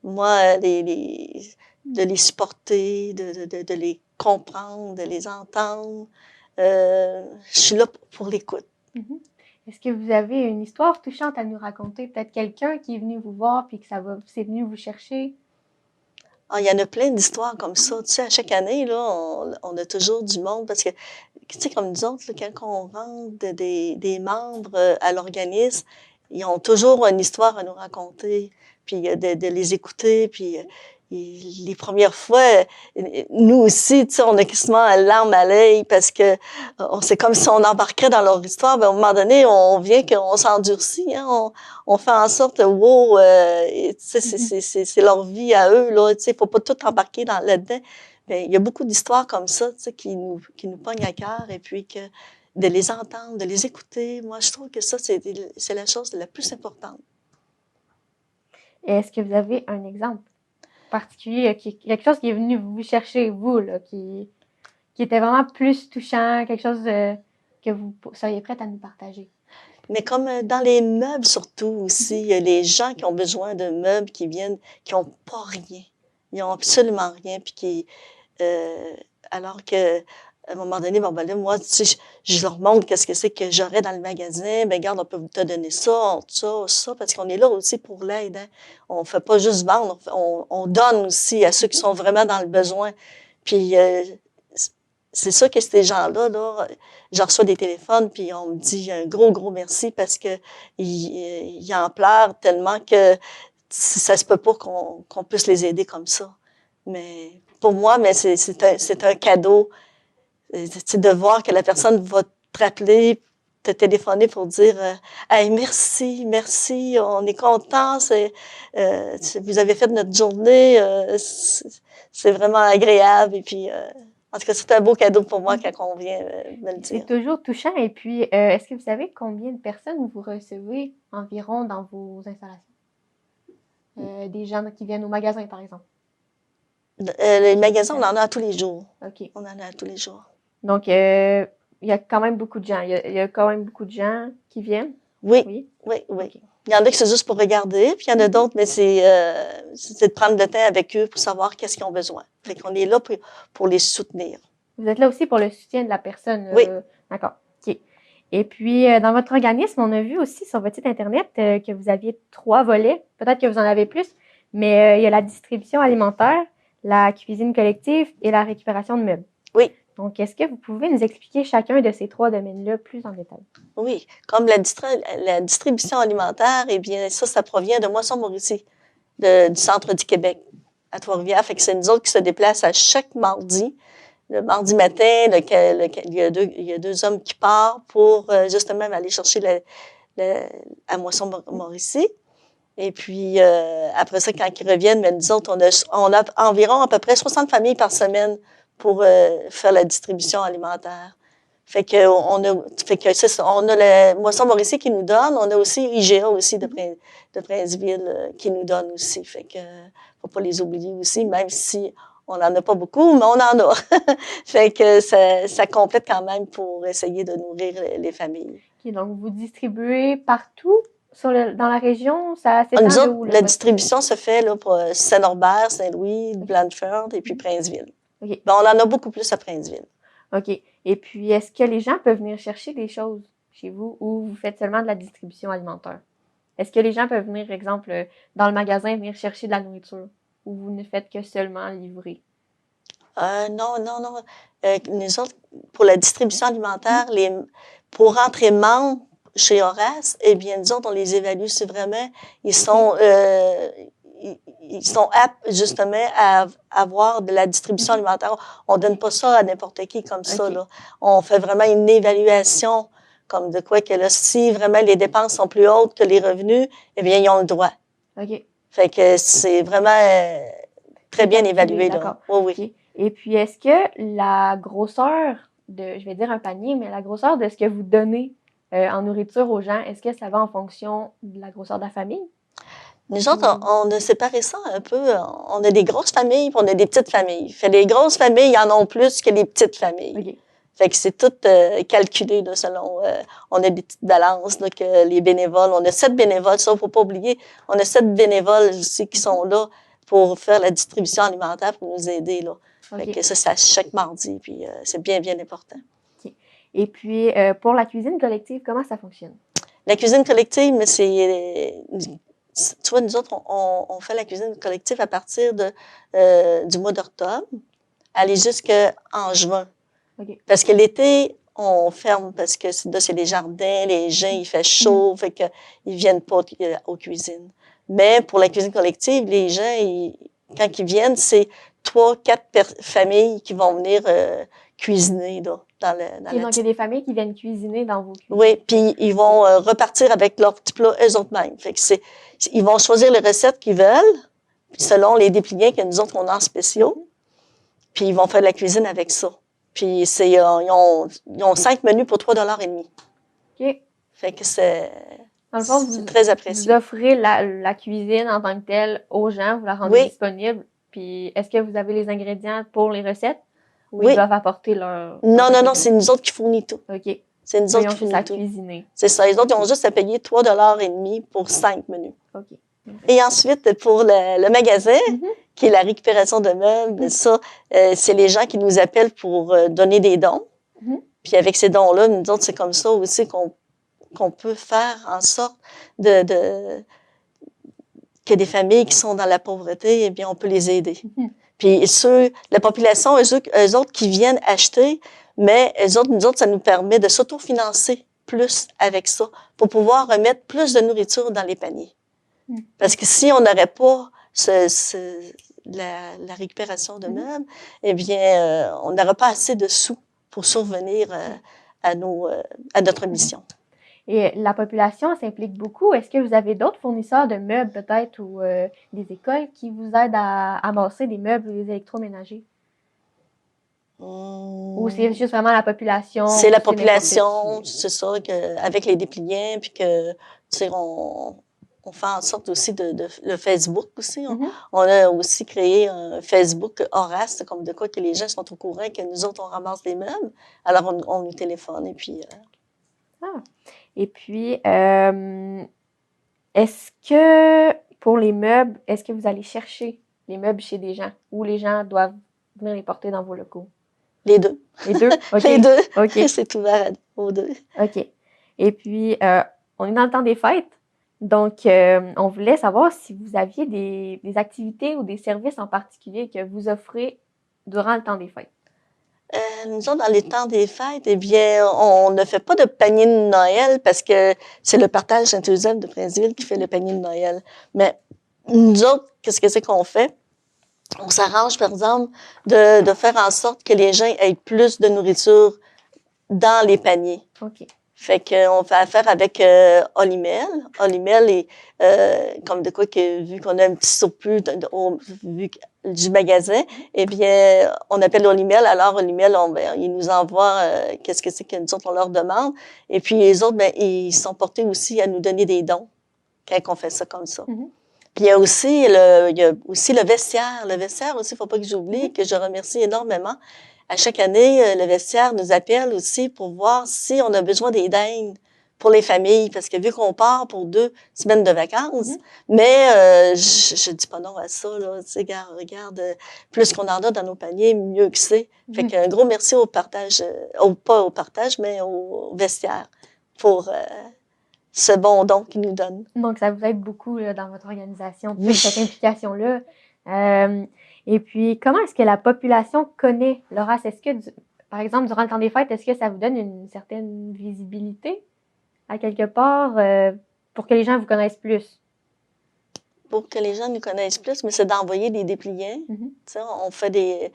Moi, de les supporter, de les comprendre, de les entendre. Je suis là pour l'écoute. Mhm. Est-ce que vous avez une histoire touchante à nous raconter? Peut-être quelqu'un qui est venu vous voir puis que c'est venu vous chercher? Ah, il y en a plein d'histoires comme ça. Tu sais, à chaque année, là, on a toujours du monde parce que, tu sais, comme nous autres, là, quand on rentre des membres à l'organisme, ils ont toujours une histoire à nous raconter, puis de les écouter, puis les premières fois, nous aussi, tu sais, on a quasiment la larme à l'œil parce que c'est comme si on embarquait dans leur histoire, mais à un moment donné, on vient qu'on s'endurcit, hein, on fait en sorte, wow, tu sais, c'est leur vie à eux, là, tu sais, faut pas tout embarquer là-dedans. Mais il y a beaucoup d'histoires comme ça, tu sais, qui nous pognent à cœur, et puis que de les entendre, de les écouter, moi, je trouve que ça, c'est la chose la plus importante. Est-ce que vous avez un exemple particulier, quelque chose qui est venu vous chercher, vous, là, qui était vraiment plus touchant, quelque chose que vous seriez prête à nous partager? Mais comme dans les meubles surtout aussi, il y a les gens qui ont besoin de meubles qui viennent, qui ont pas rien. Ils ont absolument rien, puis alors que à un moment donné, bon, ben là, moi, tu sais, je leur montre qu'est-ce que c'est que j'aurais dans le magasin. Ben, regarde, on peut te donner ça, ça, parce qu'on est là aussi pour l'aide, hein. On fait pas juste vendre, on donne aussi à ceux qui sont vraiment dans le besoin. Puis, c'est ça que ces gens-là, là, je reçois des téléphones, puis on me dit un gros, gros merci parce que ils en pleurent tellement que ça se peut pas qu'on puisse les aider comme ça. Mais pour moi, mais c'est un cadeau. C'est de voir que la personne va te rappeler, te téléphoner pour dire hey, merci, merci, on est content, vous avez fait notre journée, c'est vraiment agréable. Et puis, en tout cas, c'est un beau cadeau pour moi quand on vient me le dire. C'est toujours touchant. Et puis, est-ce que vous savez combien de personnes vous recevez environ dans vos installations? Des gens qui viennent au magasin, par exemple. Les magasins, on en a à tous les jours. OK. On en a à tous les jours. Donc, il y a quand même beaucoup de gens. Il y a quand même beaucoup de gens qui viennent? Oui, Oui. oui, oui. Okay. Il y en a qui c'est juste pour regarder, puis il y en a d'autres, mais c'est de prendre le temps avec eux pour savoir qu'est-ce qu'ils ont besoin. Fait qu'on est là pour les soutenir. Vous êtes là aussi pour le soutien de la personne. Oui. D'accord. OK. Et puis, dans votre organisme, on a vu aussi sur votre site Internet que vous aviez 3 volets. Peut-être que vous en avez plus, mais il y a la distribution alimentaire, la cuisine collective et la récupération de meubles. Oui. Donc, est-ce que vous pouvez nous expliquer chacun de ces 3 domaines-là plus en détail? Oui. Comme la distribution alimentaire, eh bien, ça provient de Moisson-Mauricie, du centre du Québec, à Trois-Rivières. Fait que c'est nous autres qui se déplacent à chaque mardi. Le mardi matin, il y a deux hommes qui partent pour justement aller chercher à Moisson-Mauricie. Et puis, après ça, quand ils reviennent, mais nous autres, on a environ à peu près 60 familles par semaine pour faire la distribution alimentaire. Fait que c'est ça. On a la Moisson-Mauricie qui nous donne. On a aussi IGA aussi de Princeville qui nous donne aussi. Fait que faut pas les oublier aussi, même si on n'en a pas beaucoup, mais on en a. Fait que ça complète quand même pour essayer de nourrir les familles. OK, donc vous distribuez partout dans la région? Ça s'étend Nous de autres, où, là, la distribution se fait là, pour Saint-Norbert, Saint-Louis, Blanchard et puis Princeville. OK. Ben, on en a beaucoup plus à Princeville. OK. Et puis, est-ce que les gens peuvent venir chercher des choses chez vous ou vous faites seulement de la distribution alimentaire? Est-ce que les gens peuvent venir, exemple, dans le magasin, venir chercher de la nourriture ou vous ne faites que seulement livrer? Non. Nous autres, pour la distribution alimentaire, pour rentrer membres chez Horace, eh bien, nous autres, on les évalue si vraiment ils sont aptes justement à avoir de la distribution alimentaire. On donne pas ça à n'importe qui comme ça, là. On fait vraiment une évaluation Comme de quoi que là, si vraiment les dépenses sont plus hautes que les revenus, eh bien, ils ont le droit. OK. Fait que c'est vraiment très bien évalué, là. D'accord. Oui, oui. OK. Et puis, est-ce que la grosseur je vais dire un panier, mais la grosseur de ce que vous donnez en nourriture aux gens, est-ce que ça va en fonction de la grosseur de la famille? Nous autres, on a séparé ça un peu. On a des grosses familles, puis on a des petites familles. Fait les grosses familles, ils en ont plus que les petites familles. OK. Fait que c'est tout calculé là, selon. On a des petites balances là, que les bénévoles. On a 7 bénévoles, ça, faut pas oublier. On a 7 bénévoles aussi qui sont là pour faire la distribution alimentaire pour nous aider là. Fait OK. que ça, c'est à chaque mardi, puis c'est bien, bien important. OK. Et puis, pour la cuisine collective, comment ça fonctionne? La cuisine collective, mais c'est tu vois, nous autres, on fait la cuisine collective à partir du mois d'octobre, aller jusqu'en juin. OK. Parce que l'été, on ferme parce que là, c'est les jardins, les gens, il fait chaud, fait que ils viennent pas aux cuisines. Mais pour la cuisine collective, les gens, quand ils viennent, c'est 3-4 familles qui vont venir cuisiner là, dans Donc, il y a des familles qui viennent cuisiner dans vos cuisines. Oui, puis ils vont repartir avec leur petit plat eux-mêmes. Fait que ils vont choisir les recettes qu'ils veulent, puis selon les dépliants que nous autres, on a en spéciaux. Puis ils vont faire de la cuisine avec ça. Puis ils ont 5 menus pour 3,50 $. OK. Fait que c'est Dans le fond, très vous apprécié. offrez la cuisine en tant que telle aux gens, vous la rendez disponible. Puis, est-ce que vous avez les ingrédients pour les recettes? Ou ils doivent apporter leur... Non, c'est nous autres qui fournissons tout. OK. C'est nous autres qui fournissons tout. Cuisiner. C'est ça. Les autres, ils ont juste à payer 3,50 $ pour 5 menus. OK. Et ensuite, pour le magasin, qui est la récupération de meubles, ça, c'est les gens qui nous appellent pour donner des dons. Puis avec ces dons-là, nous autres, c'est comme ça aussi qu'on peut faire en sorte que des familles qui sont dans la pauvreté, eh bien, on peut les aider. Puis la population, eux autres qui viennent acheter, mais nous autres, ça nous permet de s'autofinancer plus avec ça pour pouvoir remettre plus de nourriture dans les paniers. Parce que si on n'aurait pas la récupération de meubles, eh bien, on n'aurait pas assez de sous pour survenir à notre mission. Et la population s'implique beaucoup. Est-ce que vous avez d'autres fournisseurs de meubles peut-être ou des écoles qui vous aident à amasser des meubles ou des électroménagers? Ou c'est juste vraiment la population? C'est la population, c'est ça, avec les dépliants, puis que, tu sais, on fait en sorte aussi le Facebook aussi. On a aussi créé un Facebook Horace, comme de quoi que les gens sont au courant que nous autres, on ramasse des meubles. Alors, on nous téléphone et puis... Et puis, est-ce que, pour les meubles, est-ce que vous allez chercher les meubles chez des gens ou les gens doivent venir les porter dans vos locaux? Les deux. Les deux? OK. Les deux. OK. C'est ouvert aux deux. OK. Et puis, on est dans le temps des fêtes. Donc, on voulait savoir si vous aviez des activités ou des services en particulier que vous offrez durant le temps des fêtes. Nous autres, dans les temps des fêtes, eh bien, on ne fait pas de panier de Noël parce que c'est le partage Saint-Joseph de Princeville qui fait le panier de Noël. Mais nous autres, qu'est-ce que c'est qu'on fait? On s'arrange, par exemple, de faire en sorte que les gens aient plus de nourriture dans les paniers. OK. Fait qu'on fait affaire avec Olimel. Olimel est comme de quoi que vu qu'on a un petit surplus du magasin, eh bien on appelle Olimel. Alors Olimel, ils nous envoient qu'est-ce que c'est que nous autres on leur demande. Et puis les autres, ben ils sont portés aussi à nous donner des dons quand on fait ça comme ça. Puis il y a aussi le vestiaire. Le vestiaire aussi, faut pas que j'oublie, que je remercie énormément. À chaque année, le vestiaire nous appelle aussi pour voir si on a besoin d'aide pour les familles, parce que vu qu'on part pour 2 semaines de vacances, mais je dis pas non à ça, là. Tu sais, regarde, plus qu'on en a dans nos paniers, mieux que c'est. Fait qu'un gros merci au partage, pas au partage, mais au vestiaire pour ce bon don qu'ils nous donnent. Donc, ça vous aide beaucoup là, dans votre organisation, cette implication-là. Et puis, comment est-ce que la population connaît l'Horace? Est-ce que, par exemple, durant le temps des fêtes, est-ce que ça vous donne une certaine visibilité à quelque part pour que les gens vous connaissent plus? Pour que les gens nous connaissent plus, mais c'est d'envoyer des dépliants. Tu sais, on fait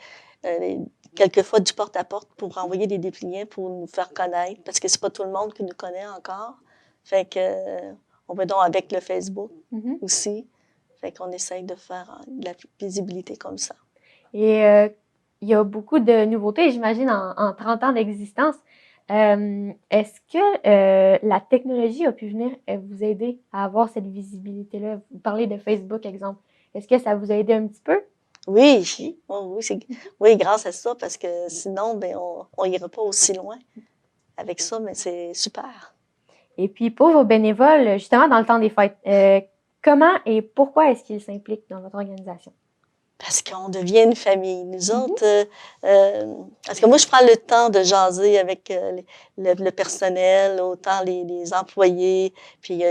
quelquefois du porte-à-porte pour envoyer des dépliants pour nous faire connaître, parce que c'est pas tout le monde qui nous connaît encore. Fait que, on va donc avec le Facebook aussi. Fait qu'on essaye de faire de la visibilité comme ça. Et il y a beaucoup de nouveautés, j'imagine, en 30 ans d'existence. Est-ce que la technologie a pu venir vous aider à avoir cette visibilité-là? Vous parlez de Facebook, exemple. Est-ce que ça vous a aidé un petit peu? Oui, oui, grâce à ça, parce que sinon, ben, on irait pas aussi loin avec ça, mais c'est super. Et puis, pour vos bénévoles, justement, dans le temps des fêtes, comment et pourquoi est-ce qu'ils s'impliquent dans votre organisation? Parce qu'on devient une famille. Nous autres, parce que moi, je prends le temps de jaser avec le personnel, autant les employés, puis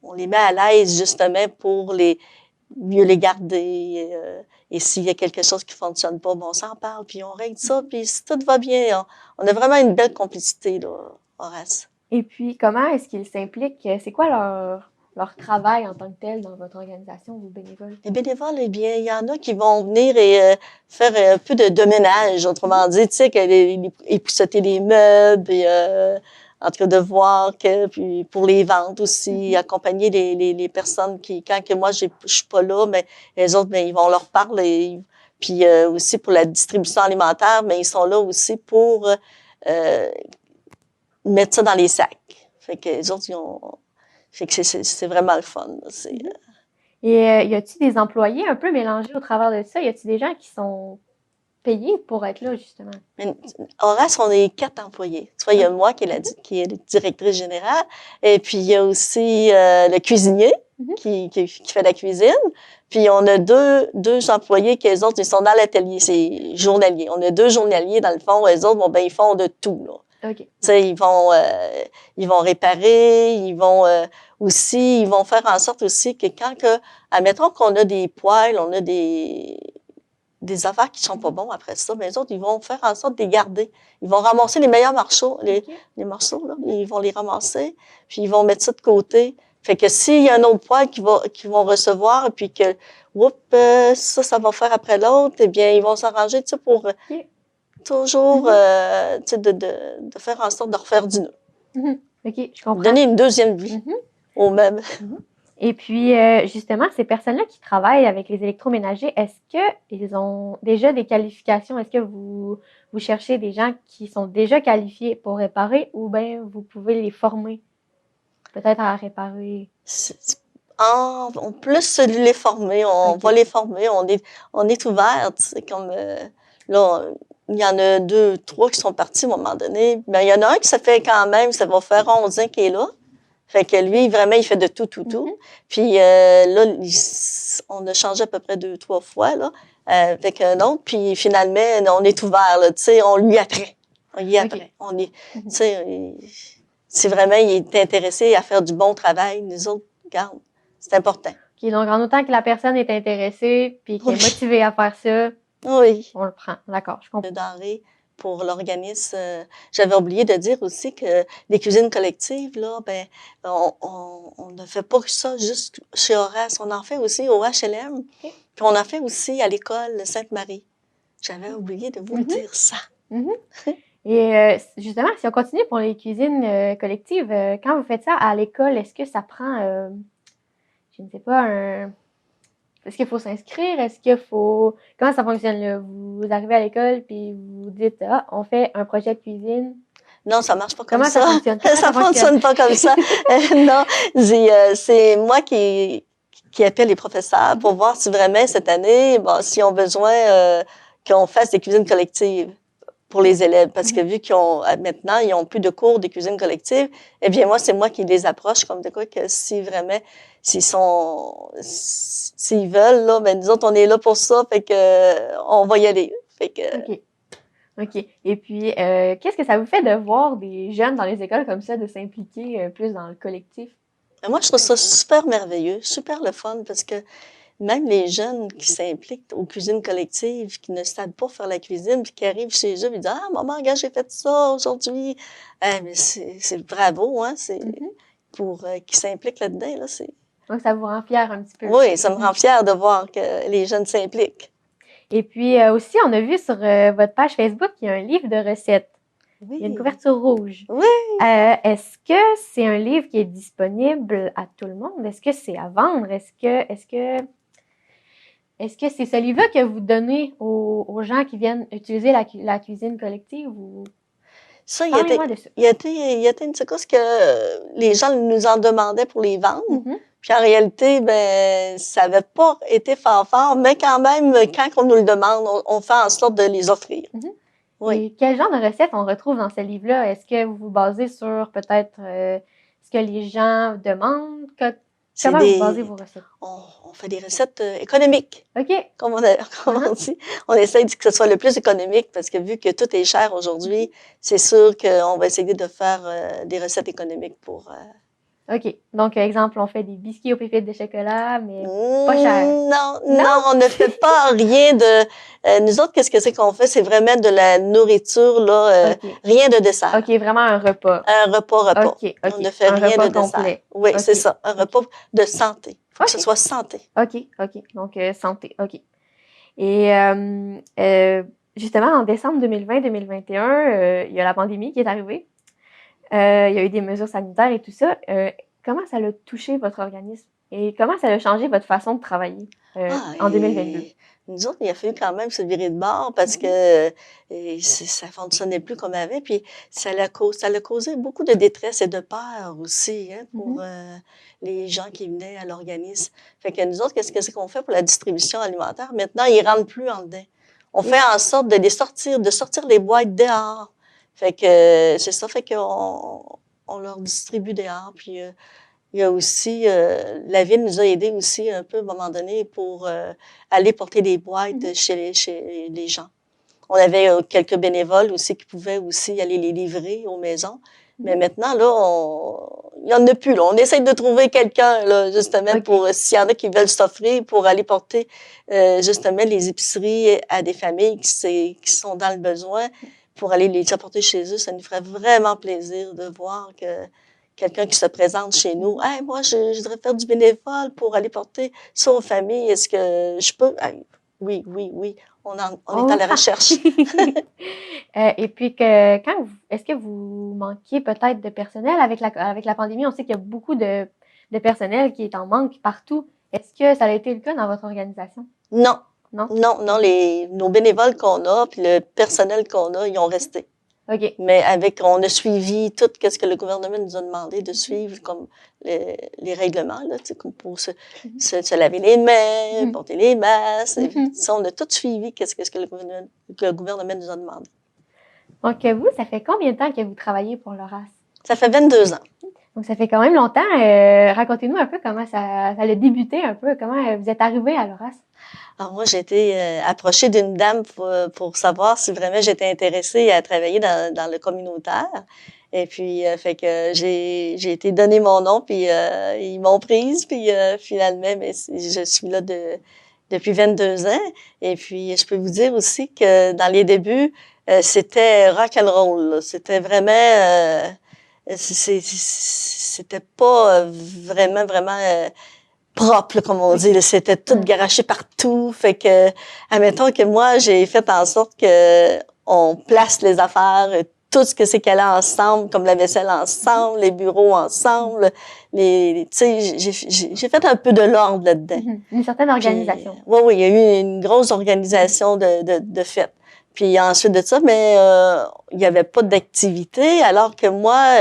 on les met à l'aise justement pour mieux les garder. Et s'il y a quelque chose qui fonctionne pas, bon, on s'en parle, puis on règle ça, puis si tout va bien, on a vraiment une belle complicité, là, Horace. Et puis, comment est-ce qu'ils s'impliquent? C'est quoi leur travail en tant que tel dans votre organisation, vos bénévoles? Les bénévoles, eh bien, il y en a qui vont venir et faire un peu de ménage, autrement dit, tu sais, épousseter les meubles, et, en tout cas, de voir que, puis pour les ventes aussi, accompagner les personnes qui, quand que moi, je suis pas là, mais les autres, ben, ils vont leur parler. Puis aussi pour la distribution alimentaire, mais ils sont là aussi pour mettre ça dans les sacs. Fait que les autres, fait que c'est vraiment le fun. Et y a-t-il des employés un peu mélangés au travers de ça? Y a-t-il des gens qui sont payés pour être là, justement? Horace, on est 4 employés. Tu vois, il y a moi qui est la directrice générale, et puis il y a aussi le cuisinier qui fait la cuisine. Puis on a deux employés qui, eux autres, ils sont dans l'atelier, c'est journalier. On a 2 journaliers, dans le fond, eux autres, bon, ben, ils font de tout, là. Okay. Tu sais, ils vont réparer, ils vont faire en sorte aussi que admettons qu'on a des poêles, on a des affaires qui sont pas bons après ça, mais les autres, ils vont faire en sorte de les garder. Ils vont ramasser les meilleurs morceaux, les morceaux, là, ils vont les ramasser, puis ils vont mettre ça de côté. Fait que s'il y a un autre poêle qu'ils vont recevoir, puis que, ça va faire après l'autre, eh bien, ils vont s'arranger, tu sais, pour toujours, tu sais, de faire en sorte de refaire du neuf. OK, je comprends. Donner une deuxième vie aux meubles. Et puis, justement, ces personnes-là qui travaillent avec les électroménagers, est-ce qu'ils ont déjà des qualifications? Est-ce que vous cherchez des gens qui sont déjà qualifiés pour réparer ou bien vous pouvez les former peut-être à réparer? On plus les former, on va les former, on est ouvert, tu sais, comme là, il y en a 2, 3 qui sont partis à un moment donné. Mais il y en a un qui ça fait quand même, ça va faire 11 ans qu'il est là. Fait que lui, vraiment, il fait de tout. Puis là, on a changé à peu près 2, 3 fois, là, avec un autre. Puis finalement, on est ouvert, là, tu sais, on lui apprend. On y apprend. On est, tu sais, c'est vraiment, il est intéressé à faire du bon travail. Nous autres, regarde, c'est important. OK, donc en autant que la personne est intéressée puis qu'elle est motivée à faire ça, on le prend. D'accord, je comprends. De denrées pour l'organisme. J'avais oublié de dire aussi que les cuisines collectives, là, ben, on ne fait pas que ça juste chez Horace. On en fait aussi au HLM. Puis on en fait aussi à l'école Sainte-Marie. J'avais oublié de vous dire ça. Et justement, si on continue pour les cuisines collectives, quand vous faites ça à l'école, est-ce que ça prend, je ne sais pas, est-ce qu'il faut s'inscrire? Est-ce qu'il faut... Comment ça fonctionne, là? Vous arrivez à l'école, puis vous dites, on fait un projet de cuisine. Non, ça marche pas comme ça. Comment ça fonctionne pas comme ça. Non, c'est moi qui appelle les professeurs pour voir si vraiment cette année, bon, s'ils ont besoin qu'on fasse des cuisines collectives pour les élèves. Parce que vu maintenant, ils ont plus de cours de cuisine collective, eh bien, moi, c'est moi qui les approche comme de quoi que si vraiment, s'ils veulent, là, ben, nous autres, on est là pour ça, fait que, on va y aller. Fait que. OK. Et puis, qu'est-ce que ça vous fait de voir des jeunes dans les écoles comme ça, de s'impliquer plus dans le collectif? Moi, je trouve ça super merveilleux, super le fun, parce que même les jeunes qui s'impliquent aux cuisines collectives, qui ne savent pas faire la cuisine, puis qui arrivent chez eux, ils disent « Ah, maman, regarde, j'ai fait ça aujourd'hui. » Mais c'est bravo, hein, c'est pour qu'ils s'impliquent là-dedans, là, c'est... Donc, ça vous rend fière un petit peu. Oui, ça me rend fière de voir que les jeunes s'impliquent. Et puis aussi, on a vu sur votre page Facebook qu'il y a un livre de recettes. Oui. Il y a une couverture rouge. Oui. Est-ce que c'est un livre qui est disponible à tout le monde? Est-ce que c'est à vendre? Est-ce que c'est ce livre-là que vous donnez aux gens qui viennent utiliser la cuisine collective? Ou... Ça, Parlez-moi de ça. il y a été une séquence que les gens nous en demandaient pour les vendre. Mhm. Puis en réalité, ben, ça n'avait pas été fort, mais quand même, quand on nous le demande, on fait en sorte de les offrir. Mhm. Oui. Et quel genre de recettes on retrouve dans ce livre-là? Est-ce que vous vous basez sur peut-être ce que les gens demandent? Comment vous basez vos recettes? On fait des recettes économiques, OK. comme on dit. On essaye que ce soit le plus économique parce que vu que tout est cher aujourd'hui, c'est sûr qu'on va essayer de faire des recettes économiques pour... OK. Donc, exemple, on fait des biscuits aux pépites de chocolat, mais pas cher. Non, on ne fait pas rien de... nous autres, qu'est-ce que c'est qu'on fait? C'est vraiment de la nourriture, là, OK. Rien de dessert. OK, vraiment un repas. Un repas. OK. On ne fait rien de dessert. Complet. Oui, OK. c'est ça. Un repas de santé. Faut que ce OK. soit santé. OK. Donc, santé. OK. Et justement, en décembre 2020-2021, il y a la pandémie qui est arrivée. Il y a eu des mesures sanitaires et tout ça. Comment ça a touché votre organisme et comment ça a changé votre façon de travailler en 2022? Nous autres, il a fallu quand même se virer de bord parce que ça fonctionnait plus comme avant. Puis ça a causé beaucoup de détresse et de peur aussi pour les gens qui venaient à l'organisme. Fait que nous autres, qu'est-ce que c'est qu'on fait pour la distribution alimentaire? Maintenant, ils rentrent plus en dedans. On fait en sorte de sortir les boîtes dehors. Fait que c'est ça, fait qu'on leur distribue dehors. Puis il y a aussi, la ville nous a aidés aussi un peu à un moment donné pour aller porter des boîtes chez les gens. On avait quelques bénévoles aussi qui pouvaient aussi aller les livrer aux maisons. Mais maintenant, là, il n'y en a plus. Là. On essaie de trouver quelqu'un, là, justement, pour s'il y en a qui veulent s'offrir pour aller porter justement les épiceries à des familles qui sont dans le besoin, pour aller les apporter chez eux. Ça nous ferait vraiment plaisir de voir que quelqu'un qui se présente chez nous. Hey, moi, je voudrais faire du bénévole pour aller porter ça aux familles. Est-ce que je peux? Hey, oui. On est à la recherche. Et puis, est-ce que vous manquiez peut-être de personnel avec la pandémie? On sait qu'il y a beaucoup de personnel qui est en manque partout. Est-ce que ça a été le cas dans votre organisation? Non. Nos bénévoles qu'on a, puis le personnel qu'on a, ils ont resté. OK. Mais on a suivi tout ce que le gouvernement nous a demandé de suivre, comme les règlements, là, comme pour se laver les mains, porter les masques. Ça, on a tout suivi qu'est-ce que le gouvernement nous a demandé. Donc, vous, ça fait combien de temps que vous travaillez pour l'Horace? Ça fait 22 ans. Donc, ça fait quand même longtemps. Racontez-nous un peu comment ça a débuté un peu, comment vous êtes arrivé à l'Horace. Alors moi, j'ai été approchée d'une dame pour savoir si vraiment j'étais intéressée à travailler dans le communautaire. Et puis, fait que j'ai été donner mon nom, puis ils m'ont prise, puis finalement, je suis là depuis 22 ans. Et puis, je peux vous dire aussi que dans les débuts, c'était rock and roll. C'était vraiment, c'était pas vraiment propre, là, comme on dit. C'était tout garoché partout. Fait que, admettons que moi, j'ai fait en sorte que on place les affaires, tout ce que c'est qu'elle a ensemble, comme la vaisselle ensemble, les bureaux ensemble. Tu sais, j'ai fait un peu de l'ordre là-dedans. Une certaine organisation. Oui, il y a eu une grosse organisation de fête. Puis ensuite de ça, mais il n'y avait pas d'activité, alors que moi,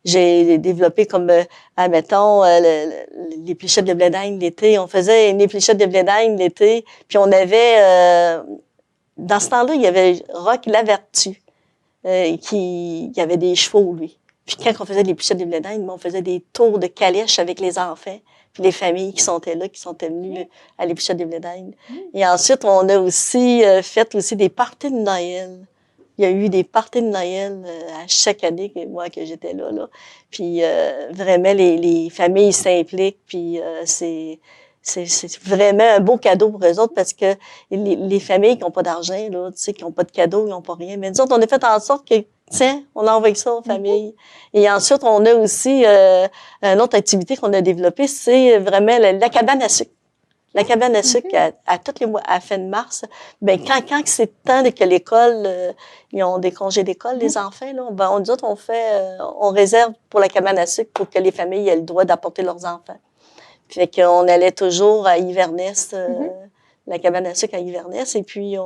j'ai développé comme, admettons, l'épluchette de blé d'Inde l'été. On faisait une épluchette de blé d'Inde l'été. Puis on avait, dans ce temps-là, il y avait Roch Lavertu, qui avait des chevaux, lui. Puis quand on faisait l'épluchette de blé d'Inde, on faisait des tours de calèche avec les enfants. Puis les familles qui sont venues à l'épluchette de blé d'Inde. Et ensuite, on a aussi fait aussi des parties de Noël. Il y a eu des parties de Noël à chaque année que j'étais là. Puis vraiment, les familles s'impliquent. Puis c'est vraiment un beau cadeau pour eux autres parce que les familles qui n'ont pas d'argent, là, tu sais, qui n'ont pas de cadeau, ils n'ont pas rien. Mais nous autres, on a fait en sorte que, tiens, on envoie ça aux familles. Et ensuite, on a aussi une autre activité qu'on a développée, c'est vraiment la cabane à sucre. La cabane à sucre, à tous les mois, à la fin de mars, ben quand c'est le temps que l'école, ils ont des congés d'école, les enfants, là, ben, nous autres, on réserve pour la cabane à sucre pour que les familles aient le droit d'apporter leurs enfants. Fait qu'on allait toujours à Inverness, la cabane à sucre à Inverness, et puis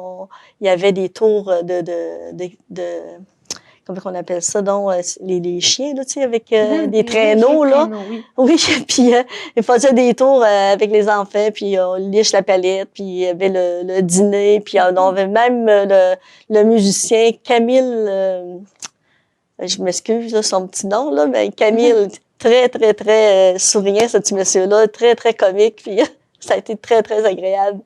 il y avait des tours comment on appelle ça, donc, les chiens, là, tu sais, avec des traîneaux, là. Oui. Oui, puis ils faisaient des tours avec les enfants, puis on liche la palette, puis il y avait le dîner, puis on avait même le musicien Camille, je m'excuse, là, son petit nom, là, mais Camille, très, très, très souriant, ce petit monsieur-là, très, très comique, puis ça a été très, très agréable.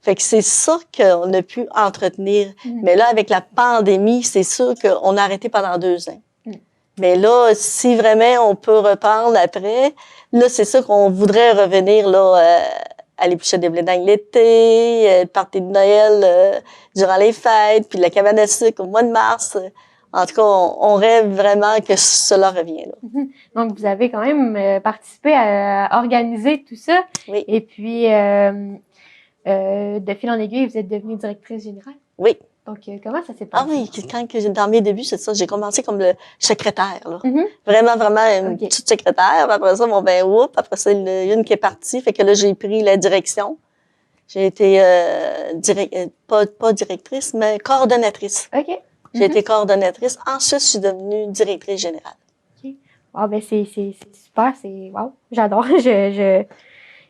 Fait que c'est ça qu'on a pu entretenir. Mais là, avec la pandémie, c'est sûr qu'on a arrêté pendant 2 ans. Mais là, si vraiment on peut reprendre après, là, c'est sûr qu'on voudrait revenir là à l'épluchette des blés d'Angle l'été, le party de Noël durant les fêtes, puis la cabane à sucre au mois de mars. En tout cas, on rêve vraiment que cela revienne. Là. Donc, vous avez quand même participé à organiser tout ça. Oui. Et puis, de fil en aiguille, vous êtes devenue directrice générale. Oui. Donc, comment ça s'est passé? Ah oui, dans mes débuts, c'est ça. J'ai commencé comme le secrétaire, là. Vraiment, une petite secrétaire. Puis après ça, après ça, il y en a une qui est partie. Fait que là, j'ai pris la direction. J'ai été pas directrice, mais coordonnatrice. OK. J'ai été coordonnatrice. Ensuite, je suis devenue directrice générale. OK. Wow, ben c'est super. Wow. J'adore.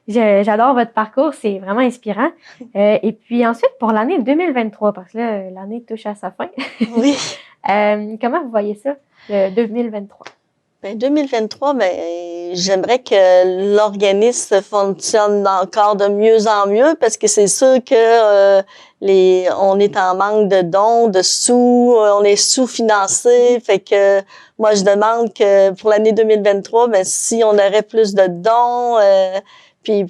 J'adore votre parcours, c'est vraiment inspirant. Et puis ensuite, pour l'année 2023, parce que là, l'année touche à sa fin. Oui. Comment vous voyez ça, 2023? Ben 2023, j'aimerais que l'organisme fonctionne encore de mieux en mieux parce que c'est sûr que on est en manque de dons, de sous, on est sous-financé. Fait que moi, je demande que pour l'année 2023, si on aurait plus de dons, puis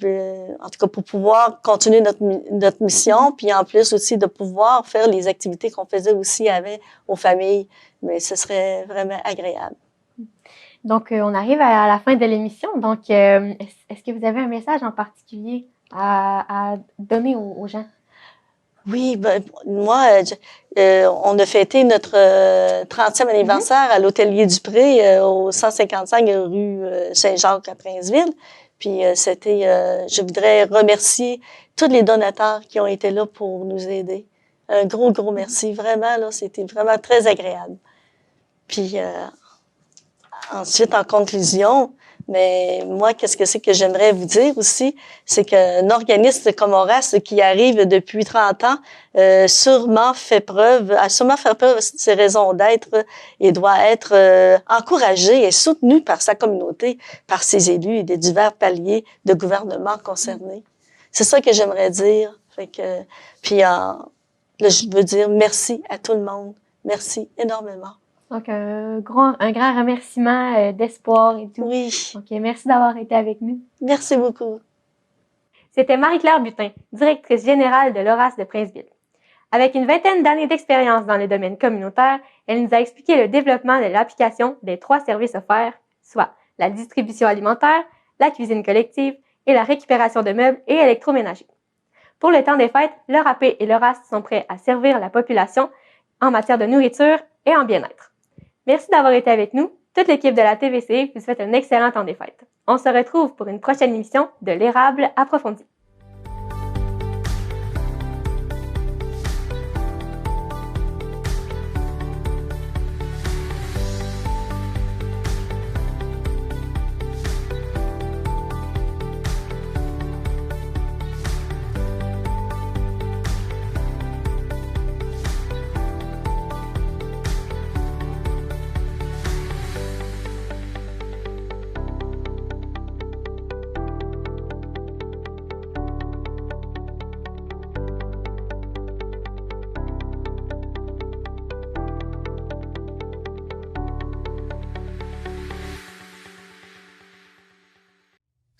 en tout cas pour pouvoir continuer notre mission, puis en plus aussi de pouvoir faire les activités qu'on faisait aussi avec aux familles, mais ce serait vraiment agréable. Donc, on arrive à la fin de l'émission. Donc, est-ce que vous avez un message en particulier à donner aux gens? Oui, moi, on a fêté notre 30e anniversaire à l'Hôtelier du Pré au 155 rue Saint-Jacques à Princeville. Puis je voudrais remercier tous les donateurs qui ont été là pour nous aider. Un gros merci. Vraiment, là, c'était vraiment très agréable. Puis ensuite, en conclusion, mais moi, qu'est-ce que c'est que j'aimerais vous dire aussi, c'est qu'un organisme comme Horace qui arrive depuis 30 ans, a sûrement fait preuve de ses raisons d'être et doit être encouragé et soutenu par sa communauté, par ses élus et des divers paliers de gouvernement concernés. C'est ça que j'aimerais dire. Fait que, puis là, je veux dire merci à tout le monde. Merci énormément. Donc, un grand remerciement d'espoir et tout. Oui. Donc, merci d'avoir été avec nous. Merci beaucoup. C'était Marie-Claire Butin, directrice générale de l'Horace de Princeville. Avec une 20aine d'années d'expérience dans le domaine communautaire, elle nous a expliqué le développement de l'application des 3 services offerts, soit la distribution alimentaire, la cuisine collective et la récupération de meubles et électroménagers. Pour le temps des fêtes, l'Horap et l'Horace sont prêts à servir la population en matière de nourriture et en bien-être. Merci d'avoir été avec nous. Toute l'équipe de la TVC vous souhaite un excellent temps des fêtes. On se retrouve pour une prochaine émission de l'Érable approfondi.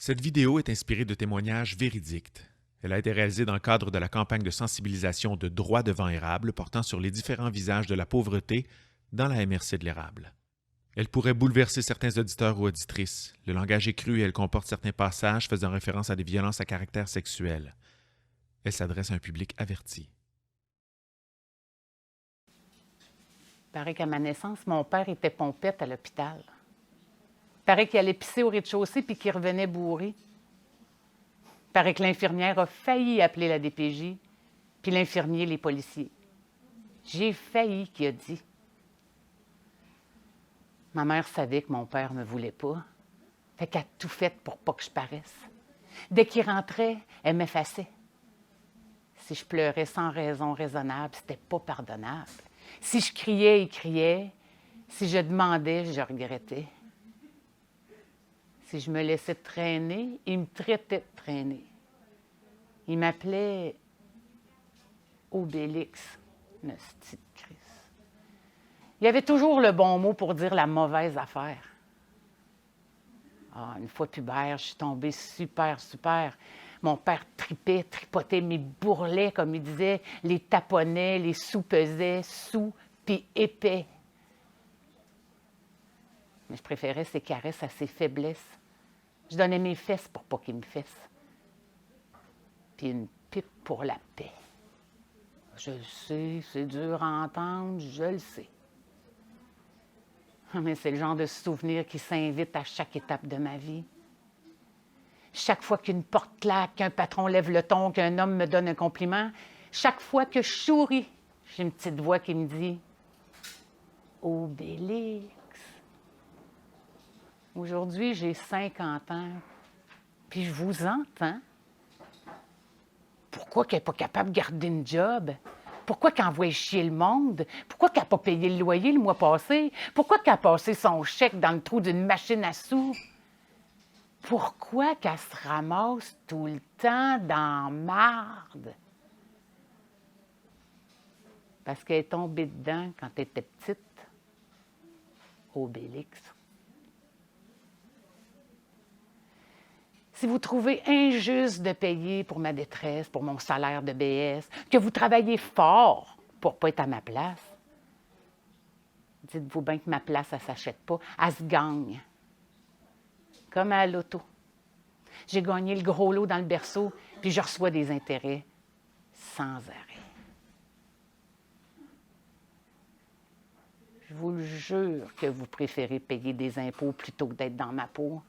Cette vidéo est inspirée de témoignages véridiques. Elle a été réalisée dans le cadre de la campagne de sensibilisation de Droit devant érable portant sur les différents visages de la pauvreté dans la MRC de l'Érable. Elle pourrait bouleverser certains auditeurs ou auditrices. Le langage est cru et elle comporte certains passages faisant référence à des violences à caractère sexuel. Elle s'adresse à un public averti. Il paraît qu'à ma naissance, mon père était pompette à l'hôpital. Il paraît qu'il allait pisser au rez-de-chaussée puis qu'il revenait bourré. Il paraît que l'infirmière a failli appeler la DPJ, puis l'infirmier les policiers. J'ai failli, qu'il a dit. Ma mère savait que mon père ne me voulait pas. Fait qu'elle a tout fait pour pas que je paraisse. Dès qu'il rentrait, elle m'effaçait. Si je pleurais sans raison raisonnable, c'était pas pardonnable. Si je criais, il criait. Si je demandais, je regrettais. Si je me laissais traîner, il me traitait de traîner. Il m'appelait Obélix, une petite crise. Il y avait toujours le bon mot pour dire la mauvaise affaire. Ah, une fois pubère, je suis tombée super. Mon père tripotait mes bourrelets, comme il disait, les taponnait, les soupesait, sous puis épais. Mais je préférais ses caresses à ses faiblesses. Je donnais mes fesses pour pas qu'il me fesse. Puis une pipe pour la paix. Je le sais, c'est dur à entendre, je le sais. Mais c'est le genre de souvenir qui s'invite à chaque étape de ma vie. Chaque fois qu'une porte claque, qu'un patron lève le ton, qu'un homme me donne un compliment, chaque fois que je souris, j'ai une petite voix qui me dit « Obélix ». Aujourd'hui, j'ai 50 ans, puis je vous entends. Pourquoi qu'elle n'est pas capable de garder une job? Pourquoi qu'elle envoie chier le monde? Pourquoi qu'elle n'a pas payé le loyer le mois passé? Pourquoi qu'elle a passé son chèque dans le trou d'une machine à sous? Pourquoi qu'elle se ramasse tout le temps dans marde? Parce qu'elle est tombée dedans quand elle était petite. Obélix. Si vous trouvez injuste de payer pour ma détresse, pour mon salaire de BS, que vous travaillez fort pour ne pas être à ma place, dites-vous bien que ma place, elle ne s'achète pas, elle se gagne. Comme à l'auto. J'ai gagné le gros lot dans le berceau, puis je reçois des intérêts sans arrêt. Je vous le jure que vous préférez payer des impôts plutôt que d'être dans ma peau.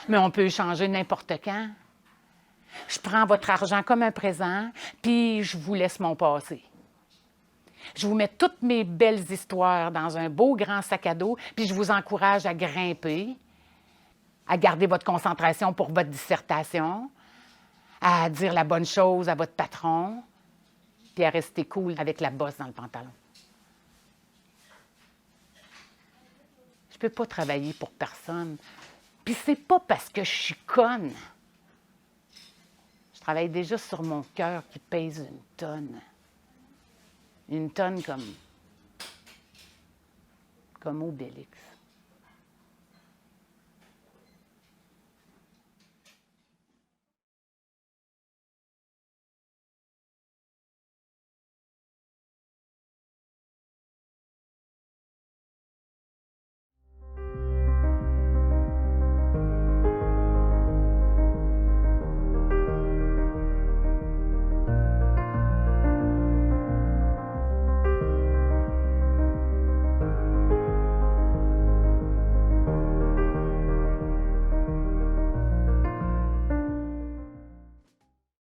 Mais on peut échanger n'importe quand. Je prends votre argent comme un présent, puis je vous laisse mon passé. Je vous mets toutes mes belles histoires dans un beau grand sac à dos, puis je vous encourage à grimper, à garder votre concentration pour votre dissertation, à dire la bonne chose à votre patron, puis à rester cool avec la bosse dans le pantalon. Je ne peux pas travailler pour personne. Puis c'est pas parce que je suis conne. Je travaille déjà sur mon cœur qui pèse une tonne. Une tonne comme Obélix.